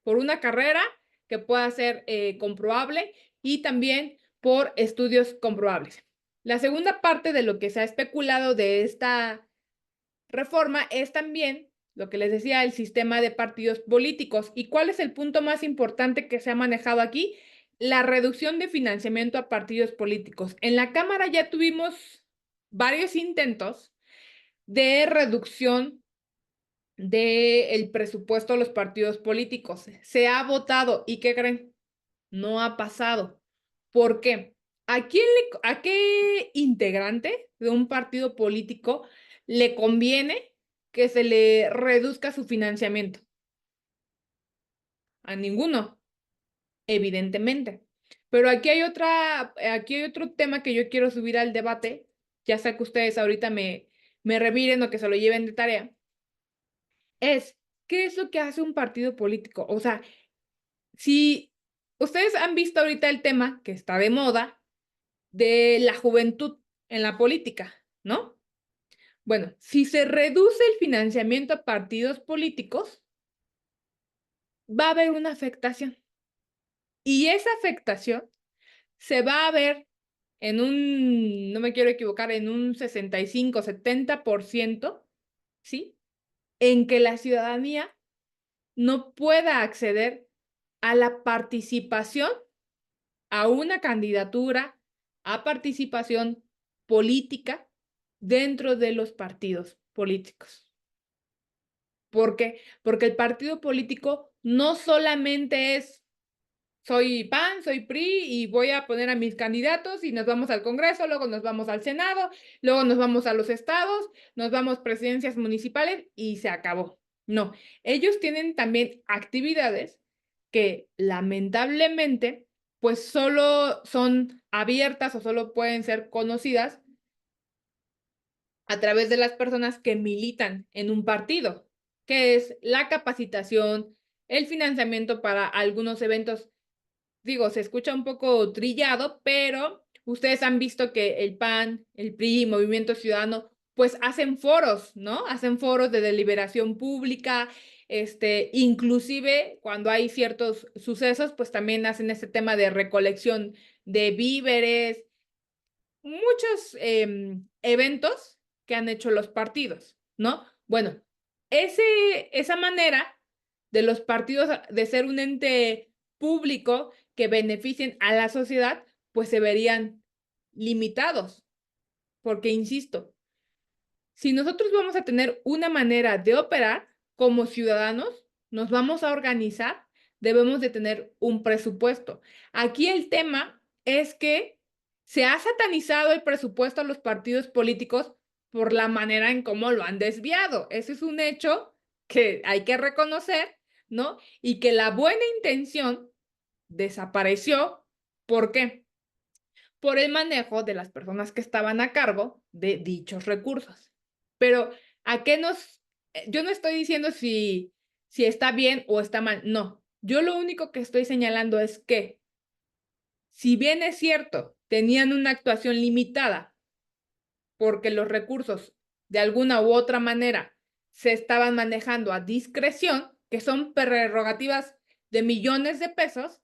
una carrera que pueda ser comprobable y también por estudios comprobables. La segunda parte de lo que se ha especulado de esta reforma es también lo que les decía, el sistema de partidos políticos. ¿Y cuál es el punto más importante que se ha manejado aquí? La reducción de financiamiento a partidos políticos. En la Cámara ya tuvimos varios intentos de reducción del presupuesto de los partidos políticos. Se ha votado y ¿qué creen? No ha pasado. ¿Por qué? ¿A qué integrante de un partido político le conviene que se le reduzca su financiamiento? A ninguno, evidentemente. Pero aquí hay otro tema que yo quiero subir al debate, ya sea que ustedes ahorita me reviren o que se lo lleven de tarea. ¿Qué es lo que hace un partido político? O sea, si ustedes han visto ahorita el tema que está de moda de la juventud en la política, ¿no? Bueno, si se reduce el financiamiento a partidos políticos, va a haber una afectación. Y esa afectación se va a ver no me quiero equivocar, en un 65, 70%, ¿sí? En que la ciudadanía no pueda acceder a la participación, a una candidatura, a participación política dentro de los partidos políticos. ¿Por qué? Porque el partido político no solamente es soy PAN, soy PRI y voy a poner a mis candidatos y nos vamos al Congreso, luego nos vamos al Senado, luego nos vamos a los estados, nos vamos presidencias municipales y se acabó. No, ellos tienen también actividades que lamentablemente pues solo son abiertas o solo pueden ser conocidas a través de las personas que militan en un partido, que es la capacitación, el financiamiento para algunos eventos. Digo, se escucha un poco trillado, pero ustedes han visto que el PAN, el PRI, Movimiento Ciudadano, pues hacen foros, ¿no? Hacen foros de deliberación pública, inclusive cuando hay ciertos sucesos, pues también hacen este tema de recolección de víveres, muchos eventos que han hecho los partidos, ¿no? Bueno, esa manera de los partidos de ser un ente público que beneficien a la sociedad, pues se verían limitados, porque insisto, si nosotros vamos a tener una manera de operar como ciudadanos, nos vamos a organizar, debemos de tener un presupuesto. Aquí el tema es que se ha satanizado el presupuesto a los partidos políticos por la manera en cómo lo han desviado. Ese es un hecho que hay que reconocer, ¿no? Y que la buena intención desapareció. ¿Por qué? Por el manejo de las personas que estaban a cargo de dichos recursos. Pero, ¿a qué nos...? Yo no estoy diciendo si está bien o está mal, no. Yo lo único que estoy señalando es que, si bien es cierto, tenían una actuación limitada porque los recursos de alguna u otra manera se estaban manejando a discreción, que son prerrogativas de millones de pesos,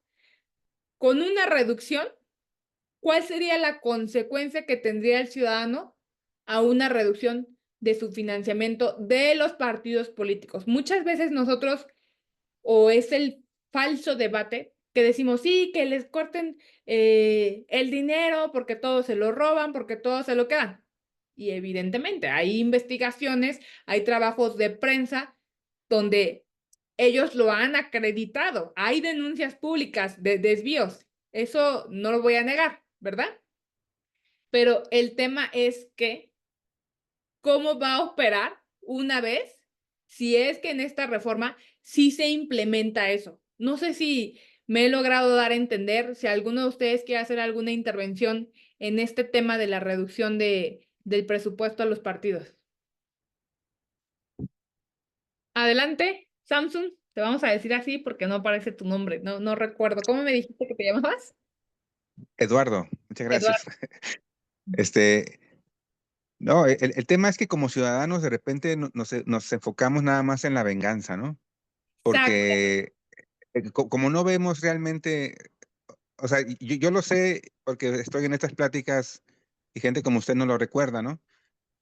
con una reducción, ¿cuál sería la consecuencia que tendría el ciudadano a una reducción de su financiamiento de los partidos políticos? Muchas veces nosotros, o es el falso debate, que decimos, sí, que les corten el dinero porque todos se lo roban, porque todos se lo quedan. Y evidentemente hay investigaciones, hay trabajos de prensa donde ellos lo han acreditado. Hay denuncias públicas de desvíos. Eso no lo voy a negar, ¿verdad? Pero el tema es que, ¿cómo va a operar una vez si es que en esta reforma sí se implementa eso? No sé si me he logrado dar a entender, si alguno de ustedes quiere hacer alguna intervención en este tema de la reducción del presupuesto a los partidos. Adelante, Samsung, te vamos a decir así porque no aparece tu nombre, no recuerdo. ¿Cómo me dijiste que te llamabas? Eduardo, muchas Eduardo. gracias. No, el tema es que como ciudadanos de repente nos enfocamos nada más en la venganza, ¿no? Porque como no vemos realmente, o sea, yo lo sé porque estoy en estas pláticas y gente como usted no lo recuerda, ¿no?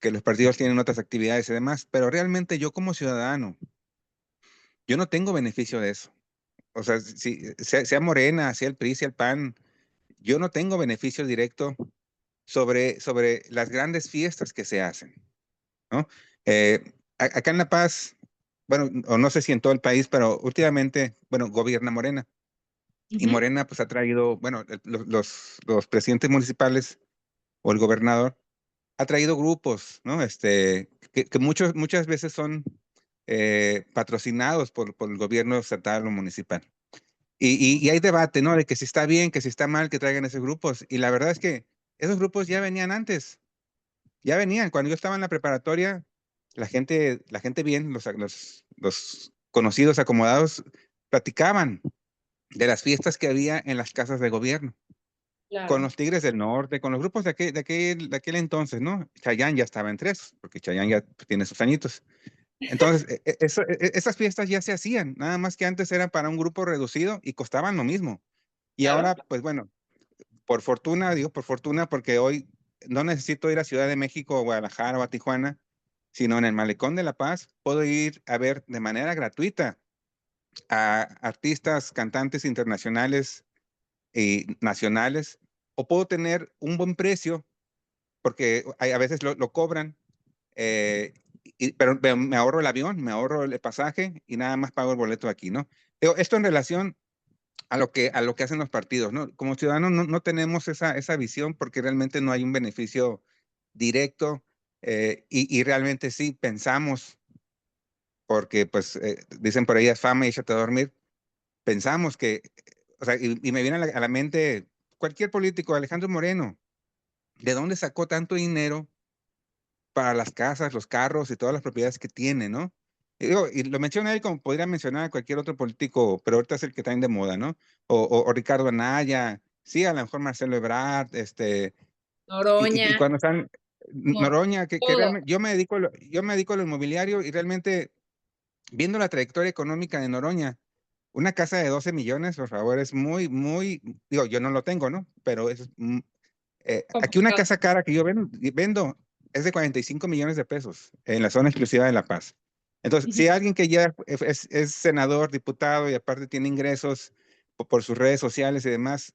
Que los partidos tienen otras actividades y demás, pero realmente yo como ciudadano, yo no tengo beneficio de eso. O sea, sea Morena, sea el PRI, sea el PAN, yo no tengo beneficio directo sobre las grandes fiestas que se hacen, ¿no? Acá en La Paz, bueno, o no sé si en todo el país, pero últimamente, bueno, gobierna Morena. Y Morena pues ha traído, bueno, los presidentes municipales o el gobernador ha traído grupos, ¿no? Que muchas veces son patrocinados por el gobierno estatal o municipal. Y hay debate, ¿no? De que si está bien, que si está mal que traigan esos grupos. Y la verdad es que esos grupos ya venían antes, ya venían. Cuando yo estaba en la preparatoria, la gente bien, los conocidos acomodados, platicaban de las fiestas que había en las casas de gobierno, con los Tigres del Norte, con los grupos de aquel entonces, ¿no? Chayán ya estaba entre esos, porque Chayán ya tiene sus añitos. Entonces, esas fiestas ya se hacían, nada más que antes era para un grupo reducido y costaban lo mismo. Y ahora, pues bueno, por fortuna, digo por fortuna, porque hoy no necesito ir a Ciudad de México, o Guadalajara o a Tijuana, sino en el Malecón de La Paz puedo ir a ver de manera gratuita a artistas, cantantes internacionales y nacionales, o puedo tener un buen precio, porque a veces lo cobran, pero me ahorro el avión, me ahorro el pasaje y nada más pago el boleto aquí, ¿no? Esto en relación a lo que hacen los partidos, ¿no? Como ciudadanos no tenemos esa visión porque realmente no hay un beneficio directo, y realmente sí pensamos, porque pues dicen por ahí, haz fama y échate a dormir, pensamos que, o sea, y me viene a la mente cualquier político, Alejandro Moreno, ¿de dónde sacó tanto dinero para las casas, los carros y todas las propiedades que tiene, ¿no? Y lo menciona él como podría mencionar a cualquier otro político, pero ahorita es el que está en de moda, ¿no? O Ricardo Anaya, sí, a lo mejor Marcelo Ebrard, y Noroña. cuando están, No, Noroña, que todo. realmente, yo me dedico a lo inmobiliario y realmente viendo la trayectoria económica de Noroña, una casa de 12 millones, por favor, es muy, muy, digo, yo no lo tengo, ¿no? Pero es, aquí una Complicado. casa cara que yo vendo es de 45 millones de pesos en la zona exclusiva de La Paz. Entonces, si alguien que ya es senador, diputado y aparte tiene ingresos por sus redes sociales y demás,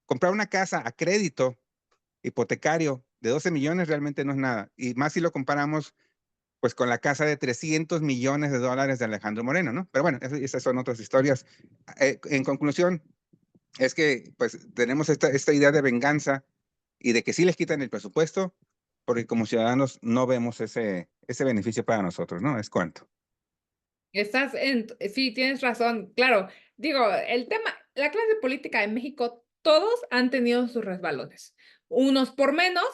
comprar una casa a crédito hipotecario de 12 millones realmente no es nada. Y más si lo comparamos pues con la casa de 300 millones de dólares de Alejandro Moreno, ¿no? Pero bueno, esas son otras historias. En conclusión, es que pues tenemos esta idea de venganza y de que sí les quitan el presupuesto, porque como ciudadanos no vemos ese beneficio para nosotros, ¿no? Es cuanto. Sí, tienes razón. Claro, digo, la clase política de México, todos han tenido sus resbalones. Unos por menos,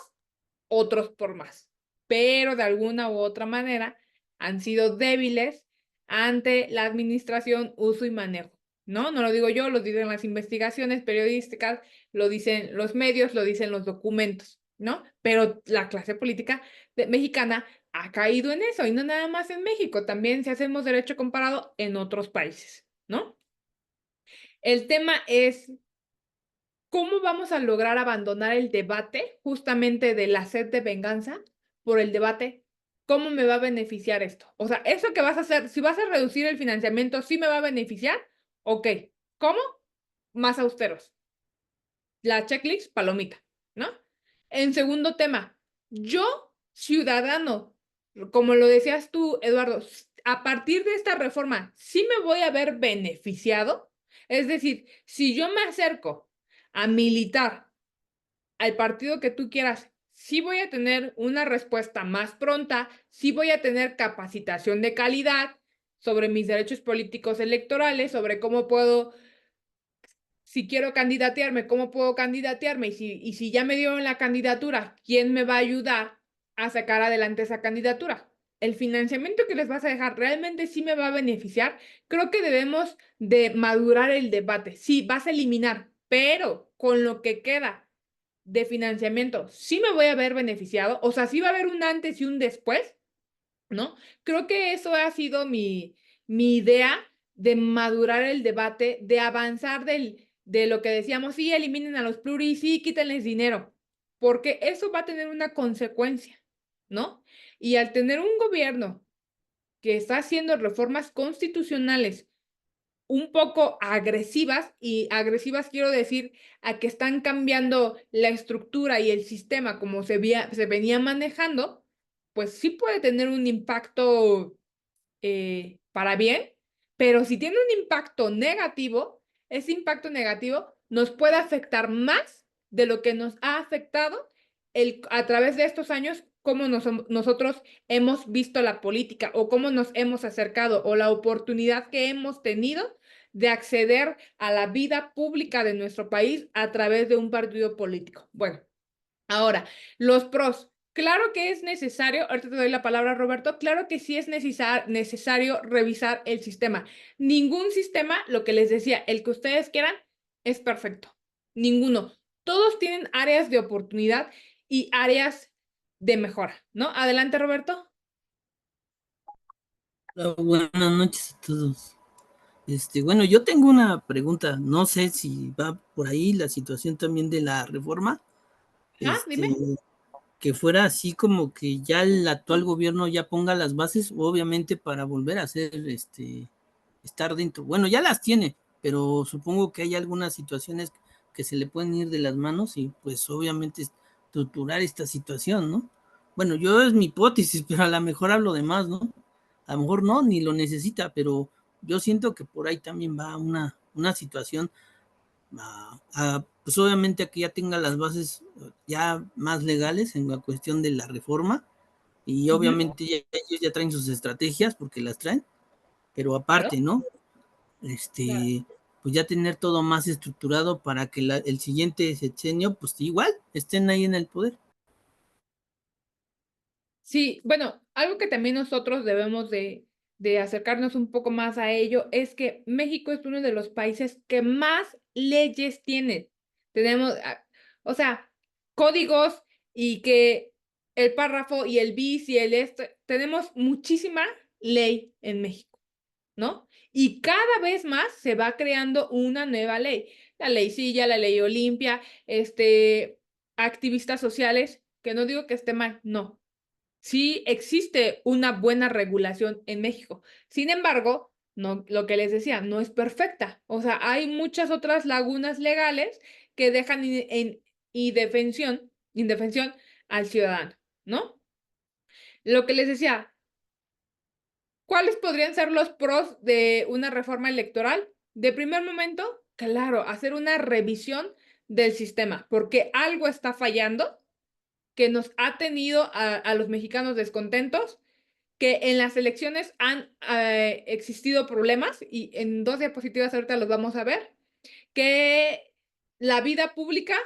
otros por más. Pero de alguna u otra manera han sido débiles ante la administración, uso y manejo. ¿No? No lo digo yo, lo dicen las investigaciones periodísticas, lo dicen los medios, lo dicen los documentos, ¿no? Pero la clase política mexicana ha caído en eso, y no nada más en México, también si hacemos derecho comparado en otros países, ¿no? El tema es cómo vamos a lograr abandonar el debate justamente de la sed de venganza por el debate, ¿cómo me va a beneficiar esto? O sea, eso que vas a hacer, si vas a reducir el financiamiento, ¿sí me va a beneficiar? Ok, ¿cómo? Más austeros. La checklist, palomita, ¿no? En segundo tema, yo, ciudadano, como lo decías tú, Eduardo, a partir de esta reforma, ¿sí me voy a ver beneficiado? Es decir, si yo me acerco a militar al partido que tú quieras, sí voy a tener una respuesta más pronta, sí voy a tener capacitación de calidad sobre mis derechos políticos electorales, sobre cómo puedo, si quiero candidatearme, cómo puedo candidatearme, y si ya me dieron la candidatura, ¿quién me va a ayudar a sacar adelante esa candidatura? El financiamiento que les vas a dejar realmente sí me va a beneficiar. Creo que debemos de madurar el debate. Sí, vas a eliminar, pero con lo que queda de financiamiento, sí me voy a ver beneficiado. O sea, sí va a haber un antes y un después, ¿no? Creo que eso ha sido mi idea de madurar el debate, de avanzar de lo que decíamos, sí, eliminen a los pluris, sí, quítenles dinero, porque eso va a tener una consecuencia, ¿no? Y al tener un gobierno que está haciendo reformas constitucionales un poco agresivas, y agresivas quiero decir a que están cambiando la estructura y el sistema como se venía manejando, pues sí puede tener un impacto para bien, pero si tiene un impacto negativo, ese impacto negativo nos puede afectar más de lo que nos ha afectado a través de estos años, cómo nosotros hemos visto la política o cómo nos hemos acercado o la oportunidad que hemos tenido de acceder a la vida pública de nuestro país a través de un partido político. Bueno, ahora, los pros. Claro que es necesario, ahorita te doy la palabra, Roberto, claro que sí es necesario revisar el sistema. Ningún sistema, lo que les decía, el que ustedes quieran, es perfecto. Ninguno. Todos tienen áreas de oportunidad y áreas de mejora, ¿no? Adelante, Roberto. Buenas noches a todos. Bueno, yo tengo una pregunta. No sé si va por ahí la situación también de la reforma. Dime. Que fuera así como que ya el actual gobierno ya ponga las bases, obviamente para volver a hacer, estar dentro. Bueno, ya las tiene, pero supongo que hay algunas situaciones que se le pueden ir de las manos y pues obviamente estructurar esta situación, ¿no? Bueno, yo es mi hipótesis, pero a lo mejor hablo de más, ¿no? A lo mejor no, ni lo necesita, pero yo siento que por ahí también va una situación pues obviamente aquí ya tenga las bases ya más legales en la cuestión de la reforma y obviamente ellos ya traen sus estrategias porque las traen, pero aparte, ¿no? Pues ya tener todo más estructurado para que el siguiente sexenio pues igual estén ahí en el poder. Sí, bueno, algo que también nosotros debemos de acercarnos un poco más a ello es que México es uno de los países que más leyes tiene. Tenemos, o sea, códigos, y que el párrafo y el bis y tenemos muchísima ley en México, ¿no? Y cada vez más se va creando una nueva ley. La ley Silla, la ley Olimpia, activistas sociales, que no digo que esté mal, no. Sí existe una buena regulación en México. Sin embargo, no, lo que les decía, no es perfecta. O sea, hay muchas otras lagunas legales que dejan en indefensión al ciudadano, ¿no? Lo que les decía, ¿cuáles podrían ser los pros de una reforma electoral? De primer momento, claro, hacer una revisión del sistema, porque algo está fallando que nos ha tenido a los mexicanos descontentos, que en las elecciones han existido problemas, y en 2 diapositivas ahorita los vamos a ver, que la vida pública,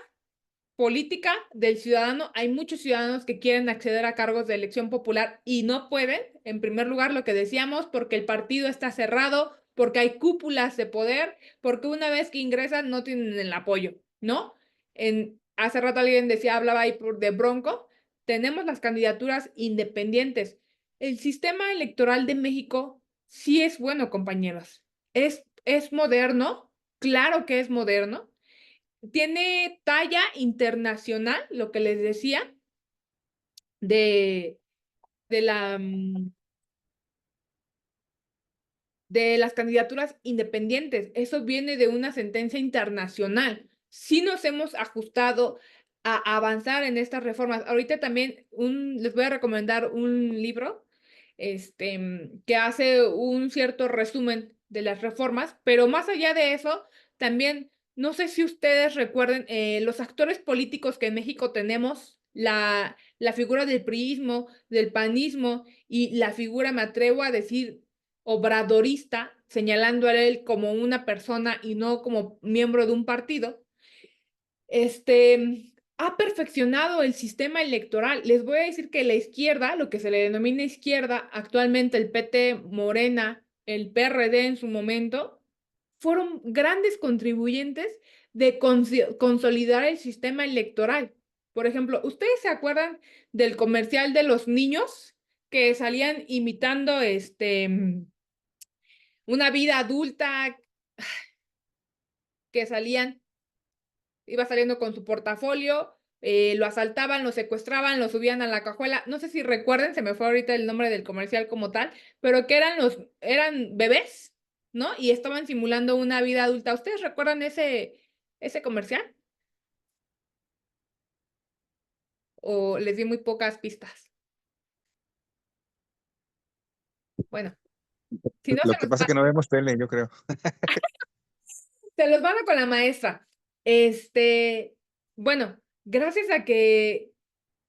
política del ciudadano, hay muchos ciudadanos que quieren acceder a cargos de elección popular y no pueden, en primer lugar, lo que decíamos, porque el partido está cerrado, porque hay cúpulas de poder, porque una vez que ingresan no tienen el apoyo, ¿no? Hace rato alguien decía, hablaba ahí de Bronco, tenemos las candidaturas independientes. El sistema electoral de México sí es bueno, compañeros. Es moderno, claro que es moderno. Tiene talla internacional, lo que les decía, de las candidaturas independientes. Eso viene de una sentencia internacional. Sí nos hemos ajustado a avanzar en estas reformas. Ahorita también les voy a recomendar un libro que hace un cierto resumen de las reformas, pero más allá de eso, también, no sé si ustedes recuerden, los actores políticos que en México tenemos, la figura del priismo, del panismo y la figura, me atrevo a decir, obradorista, señalando a él como una persona y no como miembro de un partido, ha perfeccionado el sistema electoral. Les voy a decir que la izquierda, lo que se le denomina izquierda, actualmente el PT, Morena, el PRD en su momento, fueron grandes contribuyentes de consolidar el sistema electoral. Por ejemplo, ¿ustedes se acuerdan del comercial de los niños que salían imitando una vida adulta, que iba saliendo con su portafolio, lo asaltaban, lo secuestraban, lo subían a la cajuela? No sé si recuerden, se me fue ahorita el nombre del comercial como tal, pero que eran bebés, ¿no? Y estaban simulando una vida adulta. ¿Ustedes recuerdan ese comercial? ¿O les di muy pocas pistas? Bueno, si no, Lo que pasa es que no vemos tele, yo creo. se los van a con la maestra. Bueno, gracias a que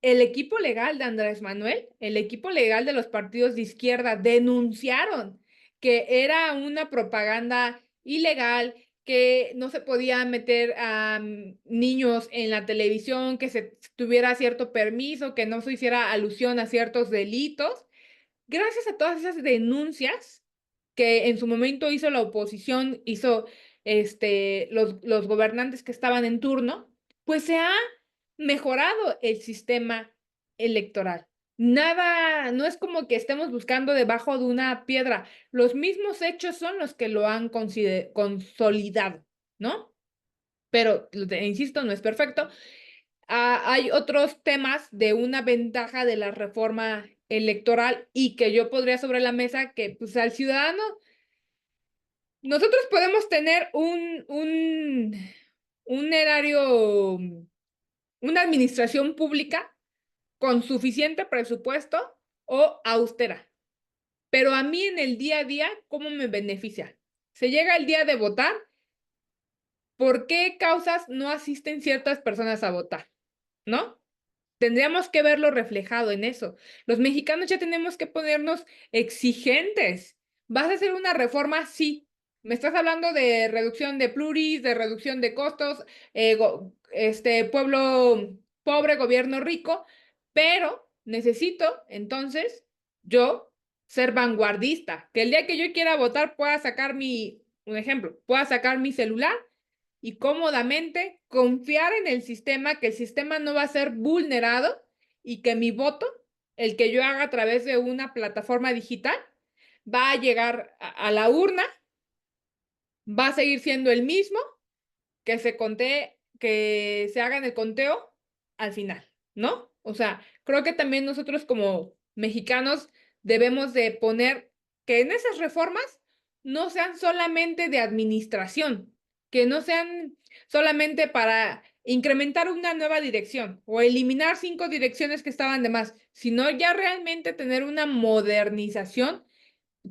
el equipo legal de Andrés Manuel, el equipo legal de los partidos de izquierda denunciaron que era una propaganda ilegal, que no se podía meter a niños en la televisión, que se tuviera cierto permiso, que no se hiciera alusión a ciertos delitos. Gracias a todas esas denuncias que en su momento hizo la oposición, hizo los gobernantes que estaban en turno, pues se ha mejorado el sistema electoral. Nada, no es como que estemos buscando debajo de una piedra. Los mismos hechos son los que lo han consolidado, ¿no? Pero, insisto, no es perfecto. Hay otros temas de una ventaja de la reforma electoral y que yo podría sobre la mesa que, pues, al ciudadano, nosotros podemos tener un erario, una administración pública con suficiente presupuesto o austera. Pero a mí en el día a día, ¿cómo me beneficia? Se llega el día de votar, ¿por qué causas no asisten ciertas personas a votar? ¿No? Tendríamos que verlo reflejado en eso. Los mexicanos ya tenemos que ponernos exigentes. ¿Vas a hacer una reforma? Sí. Me estás hablando de reducción de pluris, de reducción de costos, pueblo pobre, gobierno rico, pero necesito entonces yo ser vanguardista, que el día que yo quiera votar pueda sacar un ejemplo, pueda sacar mi celular y cómodamente confiar en el sistema, que el sistema no va a ser vulnerado y que mi voto, el que yo haga a través de una plataforma digital, va a llegar a la urna, va a seguir siendo el mismo, que se hagan el conteo al final, ¿no? O sea, creo que también nosotros como mexicanos debemos de poner que en esas reformas no sean solamente de administración, que no sean solamente para incrementar una nueva dirección o eliminar 5 direcciones que estaban de más, sino ya realmente tener una modernización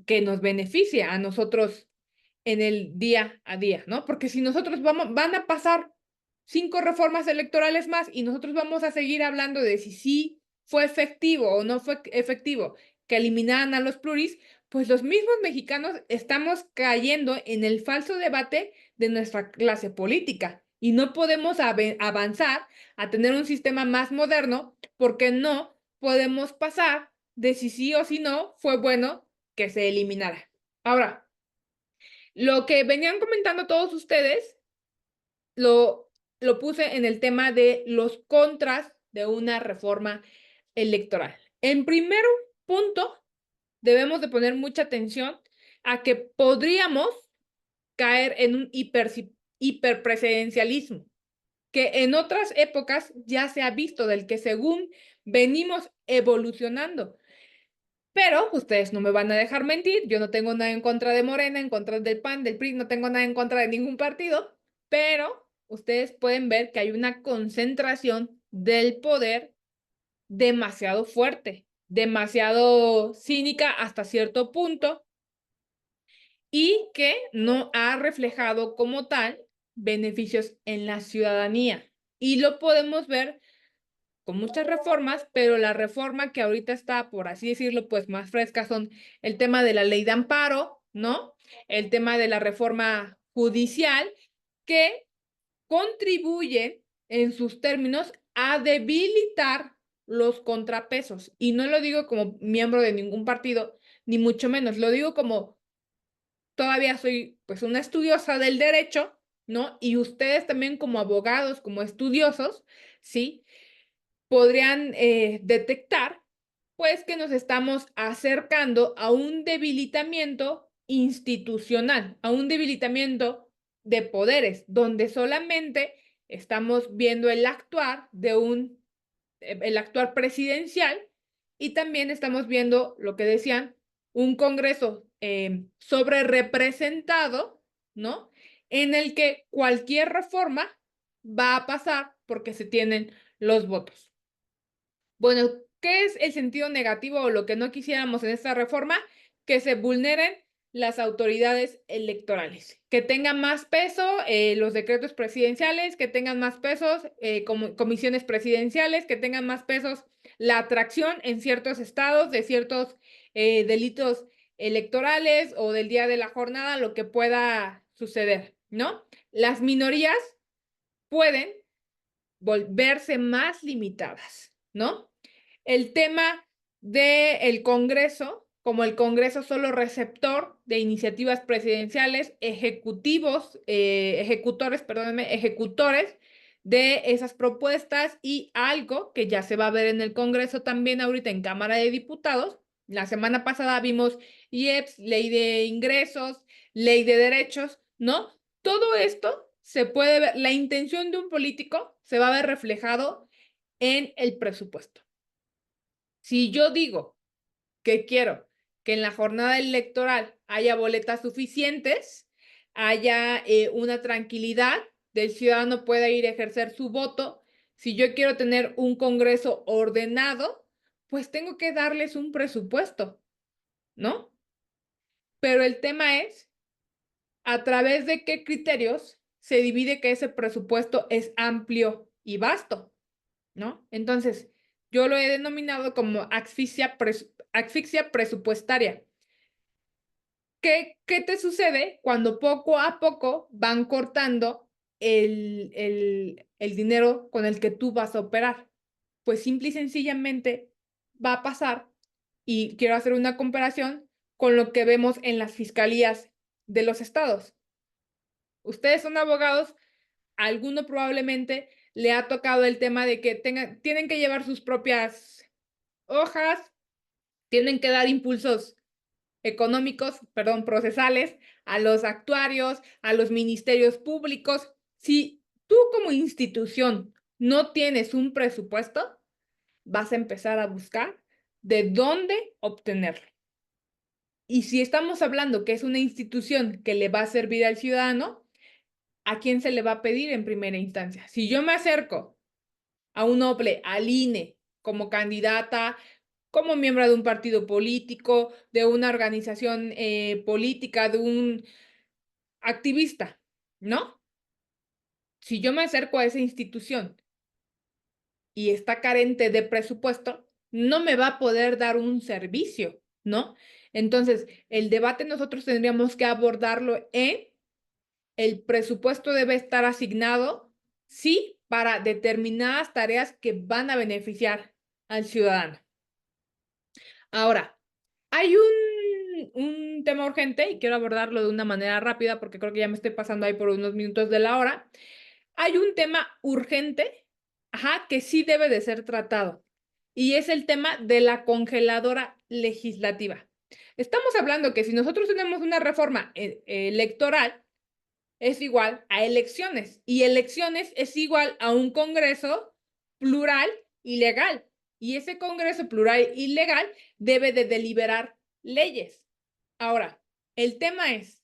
que nos beneficie a nosotros en el día a día, ¿no? Porque si nosotros van a pasar 5 reformas electorales más y nosotros vamos a seguir hablando de si sí fue efectivo o no fue efectivo que eliminaran a los pluris, pues los mismos mexicanos estamos cayendo en el falso debate de nuestra clase política y no podemos avanzar a tener un sistema más moderno porque no podemos pasar de si sí o si no fue bueno que se eliminara. Ahora, lo que venían comentando todos ustedes, lo puse en el tema de los contras de una reforma electoral. En primer punto, debemos de poner mucha atención a que podríamos caer en un hiperpresidencialismo, que en otras épocas ya se ha visto, del que según venimos evolucionando. Pero ustedes no me van a dejar mentir, yo no tengo nada en contra de Morena, en contra del PAN, del PRI, no tengo nada en contra de ningún partido, pero ustedes pueden ver que hay una concentración del poder demasiado fuerte, demasiado cínica hasta cierto punto y que no ha reflejado como tal beneficios en la ciudadanía. Y lo podemos ver con muchas reformas, pero la reforma que ahorita está, por así decirlo, pues más fresca son el tema de la ley de amparo, ¿no? El tema de la reforma judicial, que contribuye en sus términos a debilitar los contrapesos. Y no lo digo como miembro de ningún partido, ni mucho menos, lo digo como todavía soy pues una estudiosa del derecho, ¿no? Y ustedes también como abogados, como estudiosos, ¿sí? Podrían detectar, pues, que nos estamos acercando a un debilitamiento institucional, a un debilitamiento de poderes, donde solamente estamos viendo el actuar el actuar presidencial y también estamos viendo lo que decían, un Congreso sobre representado, ¿no? En el que cualquier reforma va a pasar porque se tienen los votos. Bueno, ¿qué es el sentido negativo o lo que no quisiéramos en esta reforma? Que se vulneren las autoridades electorales, que tengan más peso los decretos presidenciales, que tengan más pesos comisiones presidenciales, que tengan más pesos la atracción en ciertos estados de ciertos delitos electorales o del día de la jornada, lo que pueda suceder, ¿no? Las minorías pueden volverse más limitadas, ¿no? El tema del Congreso, como el Congreso solo receptor de iniciativas presidenciales, ejecutores de esas propuestas y algo que ya se va a ver en el Congreso también ahorita en Cámara de Diputados. La semana pasada vimos IEPS, ley de ingresos, ley de derechos, ¿no? Todo esto se puede ver, la intención de un político se va a ver reflejado en el presupuesto. Si yo digo que quiero que en la jornada electoral haya boletas suficientes, haya una tranquilidad, del ciudadano pueda ir a ejercer su voto, si yo quiero tener un Congreso ordenado, pues tengo que darles un presupuesto, ¿no? Pero el tema es a través de qué criterios se divide que ese presupuesto es amplio y vasto, ¿no? Entonces, yo lo he denominado como asfixia presupuestaria. ¿Qué te sucede cuando poco a poco van cortando el dinero con el que tú vas a operar? Pues simple y sencillamente va a pasar, y quiero hacer una comparación con lo que vemos en las fiscalías de los estados. Ustedes son abogados, a alguno probablemente le ha tocado el tema de que tienen que llevar sus propias hojas, tienen que dar impulsos económicos, perdón, procesales, a los actuarios, a los ministerios públicos. Si tú como institución no tienes un presupuesto, vas a empezar a buscar de dónde obtenerlo. Y si estamos hablando que es una institución que le va a servir al ciudadano, ¿a quién se le va a pedir en primera instancia? Si yo me acerco a un OPLE, al INE, como candidata, como miembro de un partido político, de una organización política, de un activista, ¿no? Si yo me acerco a esa institución y está carente de presupuesto, no me va a poder dar un servicio, ¿no? Entonces, el debate nosotros tendríamos que abordarlo en el presupuesto debe estar asignado, sí, para determinadas tareas que van a beneficiar al ciudadano. Ahora, hay un tema urgente y quiero abordarlo de una manera rápida porque creo que ya me estoy pasando ahí por unos minutos de la hora. Hay un tema urgente, que sí debe de ser tratado y es el tema de la congeladora legislativa. Estamos hablando que si nosotros tenemos una reforma electoral, es igual a elecciones y elecciones es igual a un Congreso plural y legal. Y ese Congreso plural y legal debe de deliberar leyes. Ahora, el tema es,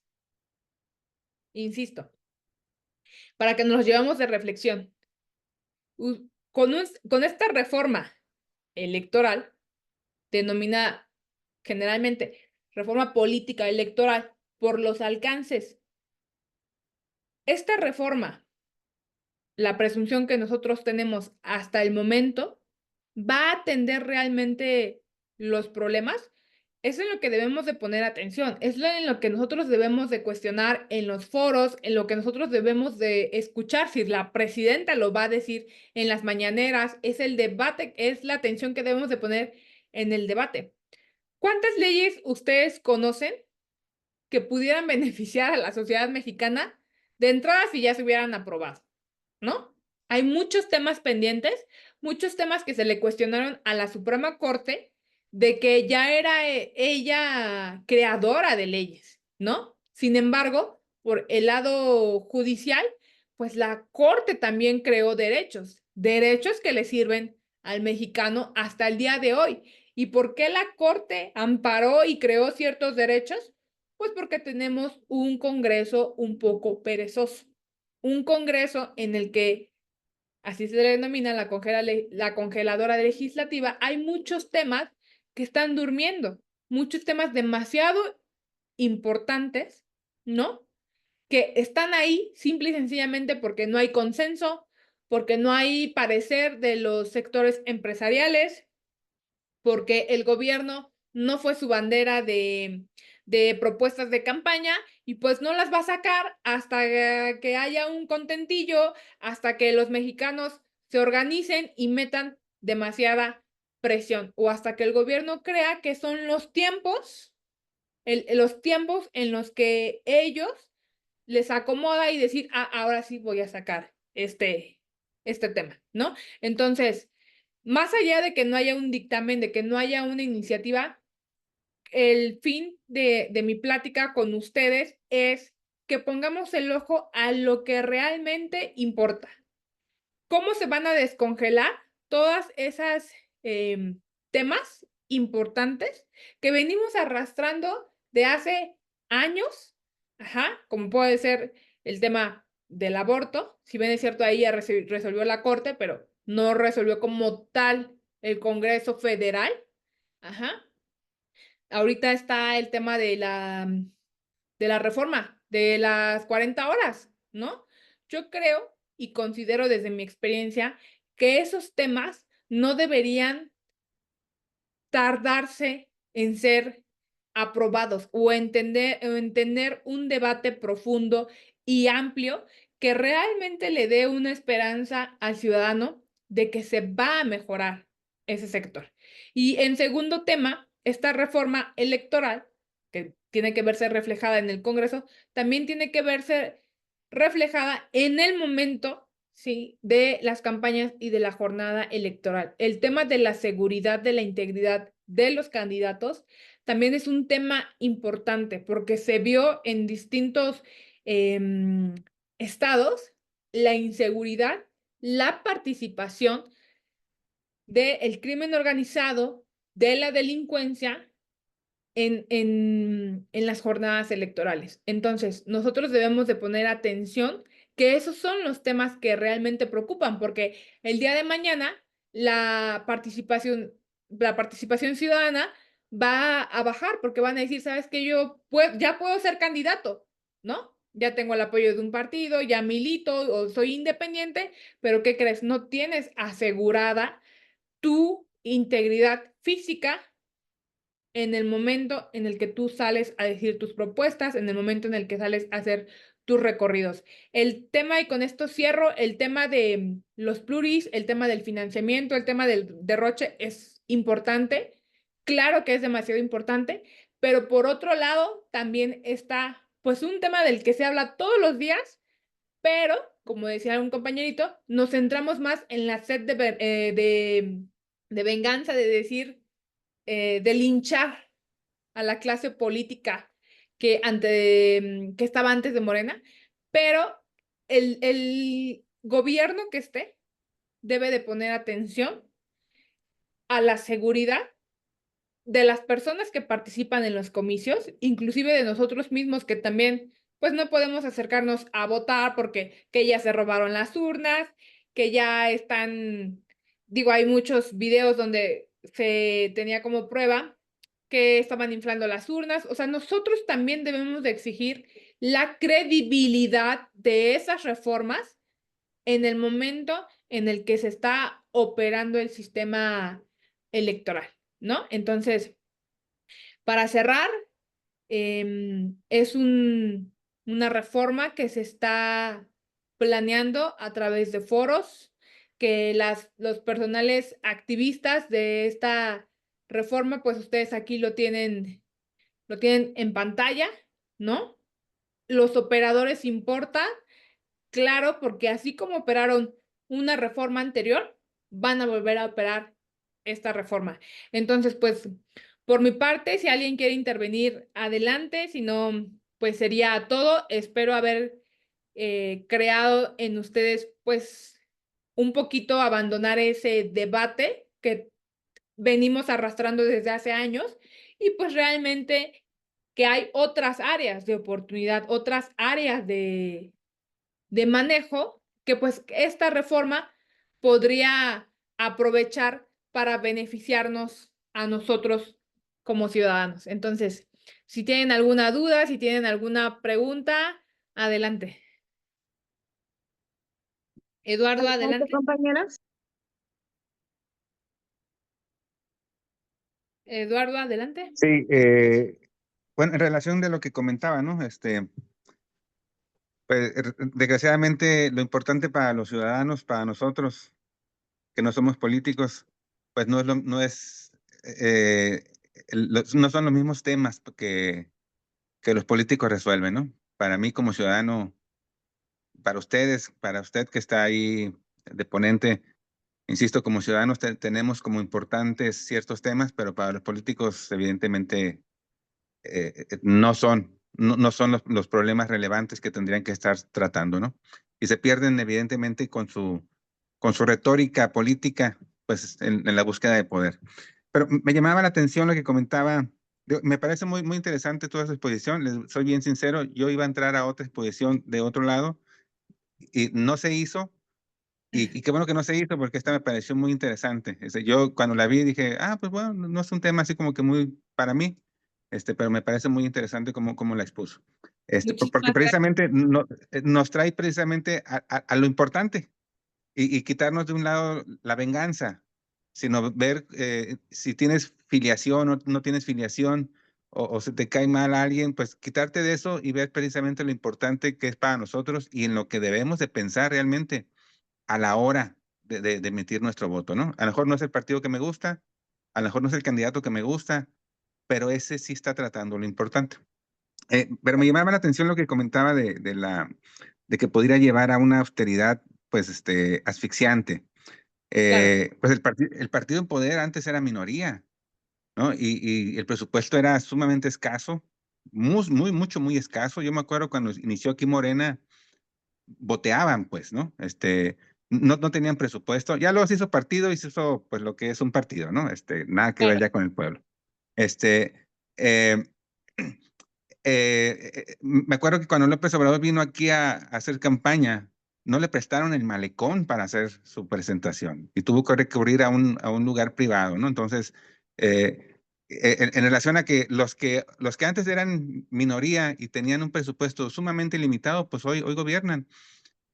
insisto, para que nos los llevemos de reflexión, con esta reforma electoral, denominada generalmente reforma política electoral por los alcances, esta reforma, la presunción que nosotros tenemos hasta el momento, ¿va a atender realmente los problemas? Es en lo que debemos de poner atención, es en lo que nosotros debemos de cuestionar en los foros, en lo que nosotros debemos de escuchar, si la presidenta lo va a decir en las mañaneras, es el debate, es la atención que debemos de poner en el debate. ¿Cuántas leyes ustedes conocen que pudieran beneficiar a la sociedad mexicana de entrada si ya se hubieran aprobado? ¿No? Hay muchos temas pendientes, muchos temas que se le cuestionaron a la Suprema Corte de que ya era ella creadora de leyes, ¿no? Sin embargo, por el lado judicial, pues la Corte también creó derechos, derechos que le sirven al mexicano hasta el día de hoy. ¿Y por qué la Corte amparó y creó ciertos derechos? Pues porque tenemos un Congreso un poco perezoso, un Congreso en el que, así se le denomina la congeladora legislativa, hay muchos temas que están durmiendo, muchos temas demasiado importantes, ¿no? Que están ahí simple y sencillamente porque no hay consenso, porque no hay parecer de los sectores empresariales, porque el gobierno no fue su bandera de propuestas de campaña y pues no las va a sacar hasta que haya un contentillo, hasta que los mexicanos se organicen y metan demasiada presión o hasta que el gobierno crea que son los tiempos en los que ellos les acomoda y decir, ahora sí voy a sacar este tema, ¿no? Entonces, más allá de que no haya un dictamen, de que no haya una iniciativa, el fin de mi plática con ustedes es que pongamos el ojo a lo que realmente importa. ¿Cómo se van a descongelar todas esas temas importantes que venimos arrastrando de hace años? Como puede ser el tema del aborto, si bien es cierto, ahí ya resolvió la Corte, pero no resolvió como tal el Congreso Federal. Ahorita está el tema de la reforma de las 40 horas, ¿no? Yo creo y considero desde mi experiencia que esos temas no deberían tardarse en ser aprobados o en tener un debate profundo y amplio que realmente le dé una esperanza al ciudadano de que se va a mejorar ese sector. Y en segundo tema, esta reforma electoral, que tiene que verse reflejada en el Congreso, también tiene que verse reflejada en el momento, ¿sí?, de las campañas y de la jornada electoral. El tema de la seguridad, de la integridad de los candidatos también es un tema importante porque se vio en distintos estados la inseguridad, la participación del crimen organizado, de la delincuencia en las jornadas electorales. Entonces, nosotros debemos de poner atención que esos son los temas que realmente preocupan, porque el día de mañana la participación ciudadana va a bajar, porque van a decir, sabes que yo ya puedo ser candidato, ¿no? Ya tengo el apoyo de un partido, ya milito o soy independiente, pero ¿qué crees? No tienes asegurada tu integridad física en el momento en el que tú sales a decir tus propuestas, en el momento en el que sales a hacer tus recorridos. El tema, y con esto cierro, el tema de los pluris, el tema del financiamiento, el tema del derroche es importante. Claro que es demasiado importante, pero por otro lado también está pues un tema del que se habla todos los días, pero como decía un compañerito, nos centramos más en la sed de venganza, de decir, de linchar a la clase política que estaba antes de Morena, pero el gobierno que esté debe de poner atención a la seguridad de las personas que participan en los comicios, inclusive de nosotros mismos que también pues no podemos acercarnos a votar porque que ya se robaron las urnas, que ya están, digo, hay muchos videos donde se tenía como prueba que estaban inflando las urnas. O sea, nosotros también debemos de exigir la credibilidad de esas reformas en el momento en el que se está operando el sistema electoral, ¿no? Entonces, para cerrar, es una reforma que se está planeando a través de foros, que los personales activistas de esta reforma, pues ustedes aquí lo tienen en pantalla, ¿no? Los operadores importan, claro, porque así como operaron una reforma anterior, van a volver a operar esta reforma. Entonces, pues, por mi parte, si alguien quiere intervenir, adelante, si no, pues sería todo. Espero haber creado en ustedes, pues, un poquito abandonar ese debate que venimos arrastrando desde hace años y pues realmente que hay otras áreas de oportunidad, otras áreas de manejo que pues esta reforma podría aprovechar para beneficiarnos a nosotros como ciudadanos. Entonces, si tienen alguna duda, si tienen alguna pregunta, adelante. Eduardo, adelante. Compañeras. Eduardo, adelante. Sí, bueno, en relación de lo que comentaba, ¿no? Pues desgraciadamente lo importante para los ciudadanos, para nosotros, que no somos políticos, pues no son los mismos temas que los políticos resuelven, ¿no? Para mí como ciudadano, para ustedes, para usted que está ahí de ponente, insisto, como ciudadanos tenemos como importantes ciertos temas, pero para los políticos evidentemente no son los problemas relevantes que tendrían que estar tratando, ¿no? Y se pierden evidentemente con su retórica política, pues en la búsqueda de poder. Pero me llamaba la atención lo que comentaba. Me parece muy, muy interesante toda esa exposición. Les soy bien sincero, yo iba a entrar a otra exposición de otro lado y no se hizo. Y qué bueno que no se hizo porque esta me pareció muy interesante. Yo cuando la vi dije, pues bueno, no es un tema así como que muy para mí, pero me parece muy interesante cómo la expuso. Porque precisamente nos trae precisamente a lo importante y quitarnos de un lado la venganza, sino ver si tienes filiación o no tienes filiación o se te cae mal a alguien, pues quitarte de eso y ver precisamente lo importante que es para nosotros y en lo que debemos de pensar realmente a la hora de emitir nuestro voto, ¿no? A lo mejor no es el partido que me gusta, a lo mejor no es el candidato que me gusta, pero ese sí está tratando lo importante. Pero me llamaba la atención lo que comentaba de que podría llevar a una austeridad, pues, asfixiante. Claro. Pues el partido en poder antes era minoría ¿no? Y el presupuesto era sumamente escaso, muy escaso. Yo me acuerdo cuando inició aquí Morena, boteaban, pues, ¿no? No tenían presupuesto. Ya luego se hizo partido y se hizo, pues, lo que es un partido, ¿no? Nada que ver ya con el pueblo. Eh, me acuerdo que cuando López Obrador vino aquí a hacer campaña, no le prestaron el malecón para hacer su presentación y tuvo que recurrir a un lugar privado, ¿no? Entonces, en relación a que los que antes eran minoría y tenían un presupuesto sumamente limitado, pues hoy gobiernan.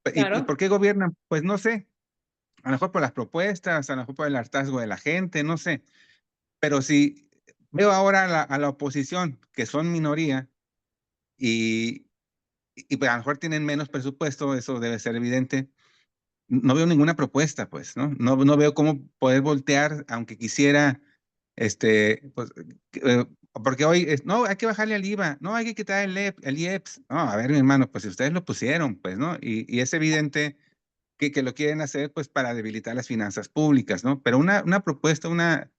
¿Y Claro. por qué gobiernan? Pues no sé, a lo mejor por las propuestas, a lo mejor por el hartazgo de la gente, no sé. Pero si veo ahora a la oposición, que son minoría, y pues a lo mejor tienen menos presupuesto, eso debe ser evidente. No veo ninguna propuesta, pues, ¿no? No veo cómo poder voltear, aunque quisiera, pues, porque hoy no, hay que bajarle al IVA, no, hay que quitar el IEPS. No, a ver, mi hermano, pues si ustedes lo pusieron, pues, ¿no? Y es evidente que lo quieren hacer, pues, para debilitar las finanzas públicas, ¿no? Pero una propuesta, una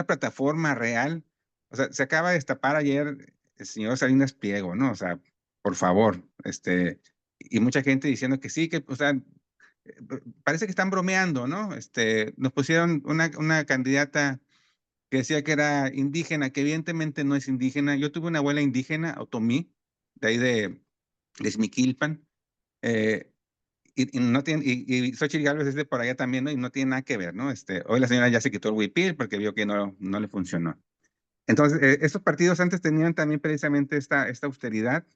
plataforma real, o sea, se acaba de destapar ayer el señor Salinas Pliego, ¿no? O sea, por favor, y mucha gente diciendo que sí, que, o sea, parece que están bromeando, ¿no? Nos pusieron una candidata que decía que era indígena, que evidentemente no es indígena. Yo tuve una abuela indígena, Otomí, de ahí de Xmiquilpan, y no tiene, y Xochitl Gálvez es de por allá también, ¿no? Y no tiene nada que ver, ¿no? Hoy la señora ya se quitó el huipil porque vio que no le funcionó. Entonces, estos partidos antes tenían también precisamente esta austeridad,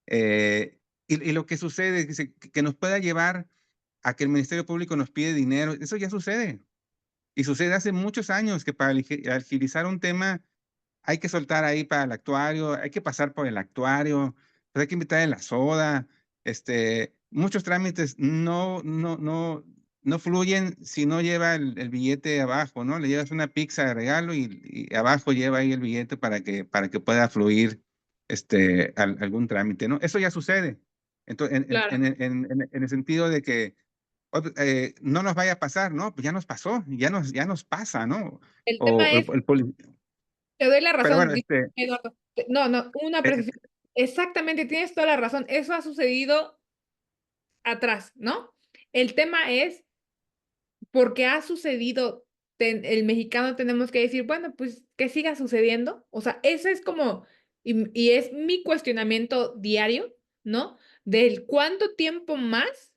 y lo que sucede es que nos pueda llevar a que el Ministerio Público nos pide dinero, eso ya sucede. Y sucede hace muchos años que para agilizar un tema hay que soltar ahí para el actuario, hay que pasar por el actuario, pues hay que invitar a la soda, muchos trámites no fluyen si no lleva el billete abajo, ¿no? Le llevas una pizza de regalo y abajo lleva ahí el billete para que pueda fluir algún trámite, ¿no? Eso ya sucede. Entonces, Claro. en el sentido de que no nos vaya a pasar, ¿no? Pues ya nos pasó, ya nos pasa, ¿no? El tema es, te doy la Pero razón, bueno, Eduardo. No, una precisión. Exactamente, tienes toda la razón. Eso ha sucedido atrás, ¿no? El tema es, porque ha sucedido, el mexicano tenemos que decir, bueno, pues que siga sucediendo. O sea, ese es como, y es mi cuestionamiento diario, ¿no? Del cuánto tiempo más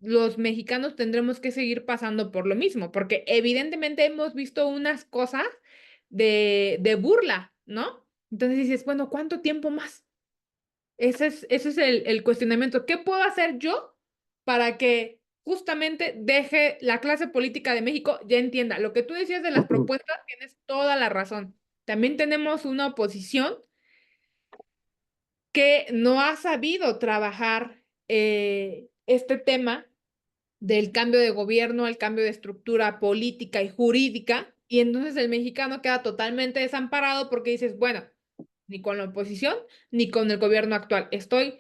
los mexicanos tendremos que seguir pasando por lo mismo, porque evidentemente hemos visto unas cosas de burla, ¿no? Entonces dices, bueno, ¿cuánto tiempo más? Ese es el cuestionamiento. ¿Qué puedo hacer yo para que justamente deje la clase política de México ya entienda? Lo que tú decías de las propuestas, tienes toda la razón. También tenemos una oposición que no ha sabido trabajar este tema del cambio de gobierno, el cambio de estructura política y jurídica, y entonces el mexicano queda totalmente desamparado porque dices, bueno, ni con la oposición ni con el gobierno actual. Estoy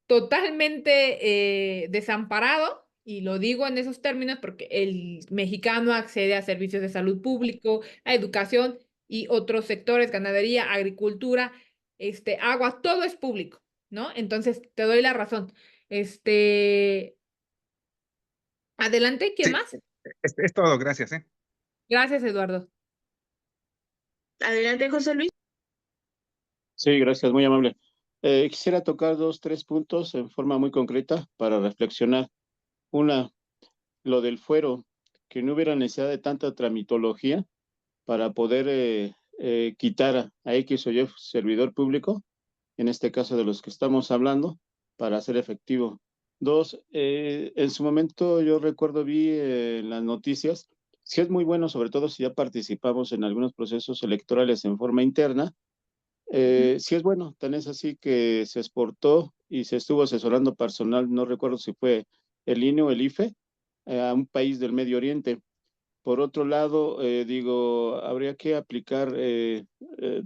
totalmente desamparado, y lo digo en esos términos porque el mexicano accede a servicios de salud público, a educación y otros sectores, ganadería, agricultura, agua, todo es público, ¿no? Entonces, te doy la razón. Adelante, ¿quién sí, más? es todo, gracias, Gracias, Eduardo. Adelante, José Luis. Sí, gracias, muy amable. Quisiera tocar 2, 3 puntos en forma muy concreta para reflexionar. Una, lo del fuero, que no hubiera necesidad de tanta tramitología para poder quitar a X o Y servidor público, en este caso de los que estamos hablando, para hacer efectivo. 2, en su momento yo recuerdo, vi en las noticias, sí es muy bueno, sobre todo si ya participamos en algunos procesos electorales en forma interna, sí es bueno, tan es así que se exportó y se estuvo asesorando personal, no recuerdo si fue el INE o el IFE, a un país del Medio Oriente. Por otro lado, digo, habría que aplicar,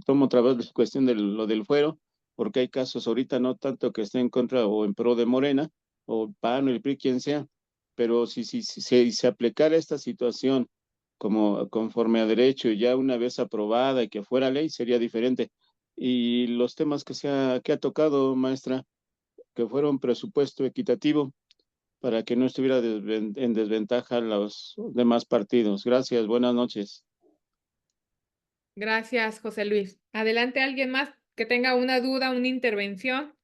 tomo otra vez la cuestión de lo del fuero, porque hay casos ahorita no tanto que esté en contra o en pro de Morena, o PAN o el PRI, quien sea, pero si se aplicara esta situación como conforme a derecho, y ya una vez aprobada y que fuera ley sería diferente. Y los temas que ha tocado, maestra, que fueron presupuesto equitativo para que no estuviera en desventaja los demás partidos. Gracias, buenas noches. Gracias, José Luis. Adelante, alguien más que tenga una duda, una intervención.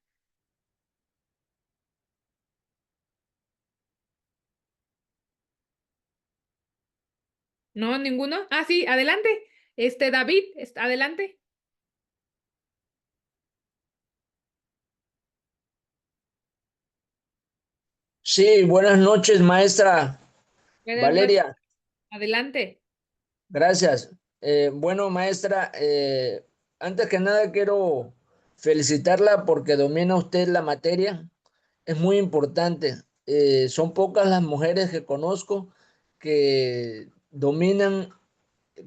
¿No? ¿Ninguno? Ah, sí, adelante. David, adelante. Sí, buenas noches, maestra Buenas noches. Valeria. Adelante. Gracias. Bueno, maestra, antes que nada quiero felicitarla porque domina usted la materia. Es muy importante. Son pocas las mujeres que conozco que dominan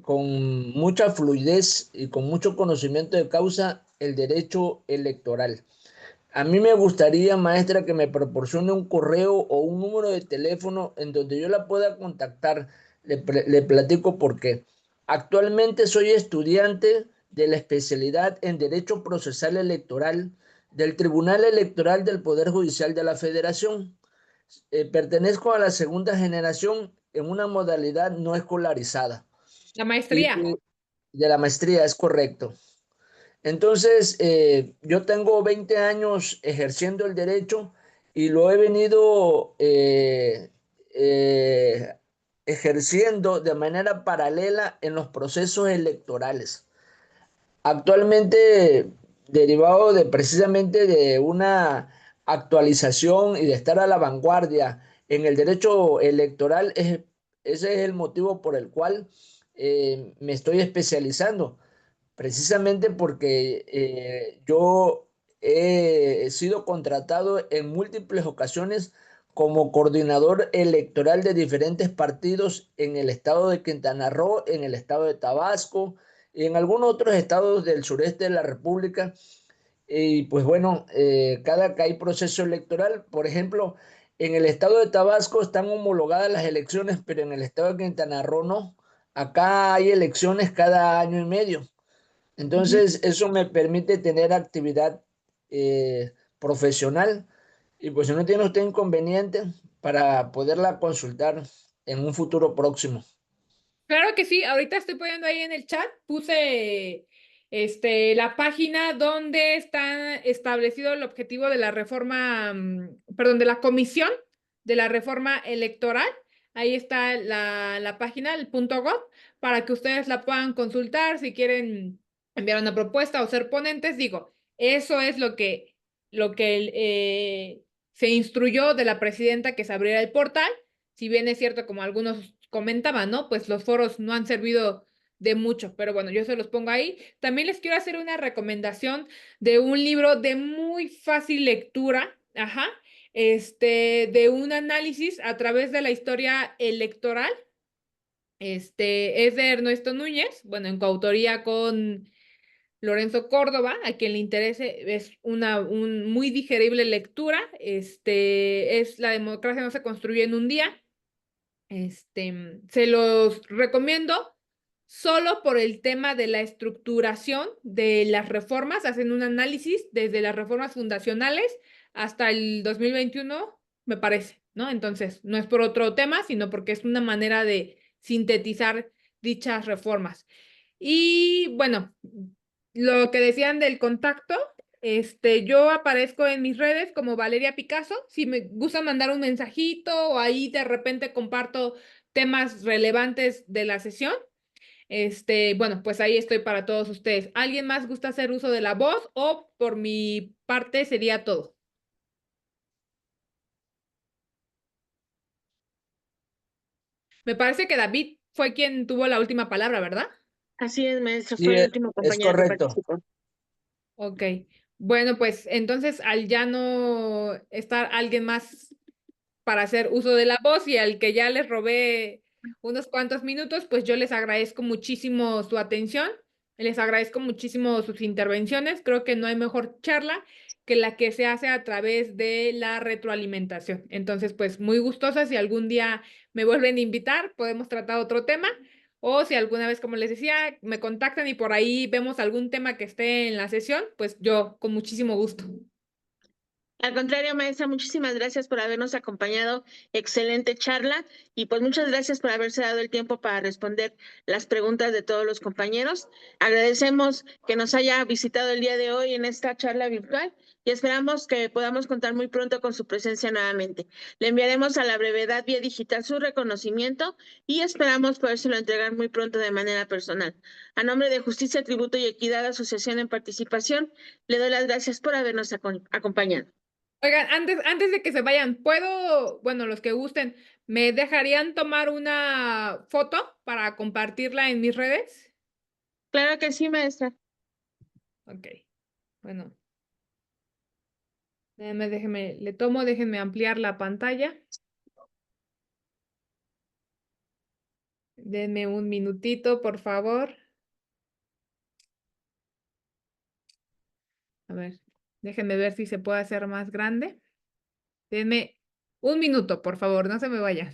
con mucha fluidez y con mucho conocimiento de causa el derecho electoral. A mí me gustaría, maestra, que me proporcione un correo o un número de teléfono en donde yo la pueda contactar. Le platico por qué. Actualmente soy estudiante de la especialidad en Derecho Procesal Electoral del Tribunal Electoral del Poder Judicial de la Federación. Pertenezco a la segunda generación en una modalidad no escolarizada. La Y maestría. de la maestría, es correcto. Entonces, yo tengo 20 años ejerciendo el derecho y lo he venido ejerciendo de manera paralela en los procesos electorales. Actualmente, derivado de precisamente de una actualización y de estar a la vanguardia en el derecho electoral, ese es el motivo por el cual me estoy especializando precisamente porque yo he sido contratado en múltiples ocasiones como coordinador electoral de diferentes partidos en el estado de Quintana Roo, en el estado de Tabasco y en algunos otros estados del sureste de la República. Y pues bueno, cada que hay proceso electoral, por ejemplo, en el estado de Tabasco están homologadas las elecciones, pero en el estado de Quintana Roo no. Acá hay elecciones cada año y medio. Entonces, eso me permite tener actividad profesional y pues si no tiene usted inconveniente para poderla consultar en un futuro próximo. Claro que sí, ahorita estoy poniendo ahí en el chat, puse la página donde está establecido el objetivo de la reforma, perdón, de la comisión de la reforma electoral. Ahí está la página, el .gov, para que ustedes la puedan consultar si quieren enviar una propuesta o ser ponentes. Digo, eso es lo que se instruyó de la presidenta, que se abriera el portal. Si bien es cierto, como algunos comentaban, ¿no? Pues los foros no han servido de mucho, pero bueno, yo se los pongo ahí. También les quiero hacer una recomendación de un libro de muy fácil lectura, ajá, de un análisis a través de la historia electoral. Es de Ernesto Núñez, bueno, en coautoría con Lorenzo Córdoba, a quien le interese, es una muy digerible lectura. Es La democracia no se construye en un día. Se los recomiendo solo por el tema de la estructuración de las reformas. Hacen un análisis desde las reformas fundacionales hasta el 2021, me parece, ¿no? Entonces, no es por otro tema, sino porque es una manera de sintetizar dichas reformas. Y bueno, lo que decían del contacto, yo aparezco en mis redes como Valeria Picasso. Si me gusta mandar un mensajito o ahí de repente comparto temas relevantes de la sesión, bueno, pues ahí estoy para todos ustedes. ¿Alguien más gusta hacer uso de la voz o por mi parte sería todo? Me parece que David fue quien tuvo la última palabra, ¿verdad? Así es, maestro, Sí, fue el último es compañero que correcto. participó. Ok. Bueno, pues entonces al ya no estar alguien más para hacer uso de la voz y al que ya les robé unos cuantos minutos, pues yo les agradezco muchísimo su atención, les agradezco muchísimo sus intervenciones. Creo que no hay mejor charla que la que se hace a través de la retroalimentación. Entonces, pues muy gustosa. Si algún día me vuelven a invitar, podemos tratar otro tema. o si alguna vez, como les decía, me contactan y por ahí vemos algún tema que esté en la sesión, pues yo con muchísimo gusto. Al contrario, maestra, muchísimas gracias por habernos acompañado. Excelente charla y pues muchas gracias por haberse dado el tiempo para responder las preguntas de todos los compañeros. Agradecemos que nos haya visitado el día de hoy en esta charla virtual y esperamos que podamos contar muy pronto con su presencia nuevamente. Le enviaremos a la brevedad vía digital su reconocimiento y esperamos podérselo entregar muy pronto de manera personal. A nombre de Justicia, Tributo y Equidad, Asociación en Participación, le doy las gracias por habernos acompañado. Oigan, antes de que se vayan, ¿puedo, bueno, los que gusten, me dejarían tomar una foto para compartirla en mis redes? Claro que sí, maestra. Ok, bueno. Déjenme ampliar la pantalla. Denme un minutito, por favor. A ver, déjenme ver si se puede hacer más grande. Denme un minuto, por favor, no se me vayan.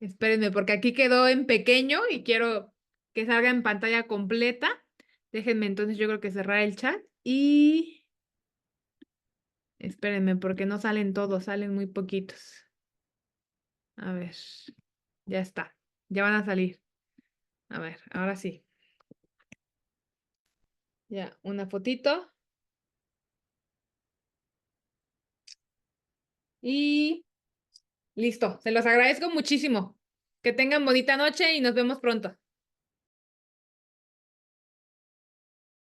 Espérenme, porque aquí quedó en pequeño y quiero que salga en pantalla completa. Déjenme entonces, yo creo que cerrar el chat y espérenme, porque no salen todos, salen muy poquitos. A ver, ya está, ya van a salir. A ver, ahora sí. Ya, una fotito. Y listo, se los agradezco muchísimo. Que tengan bonita noche y nos vemos pronto.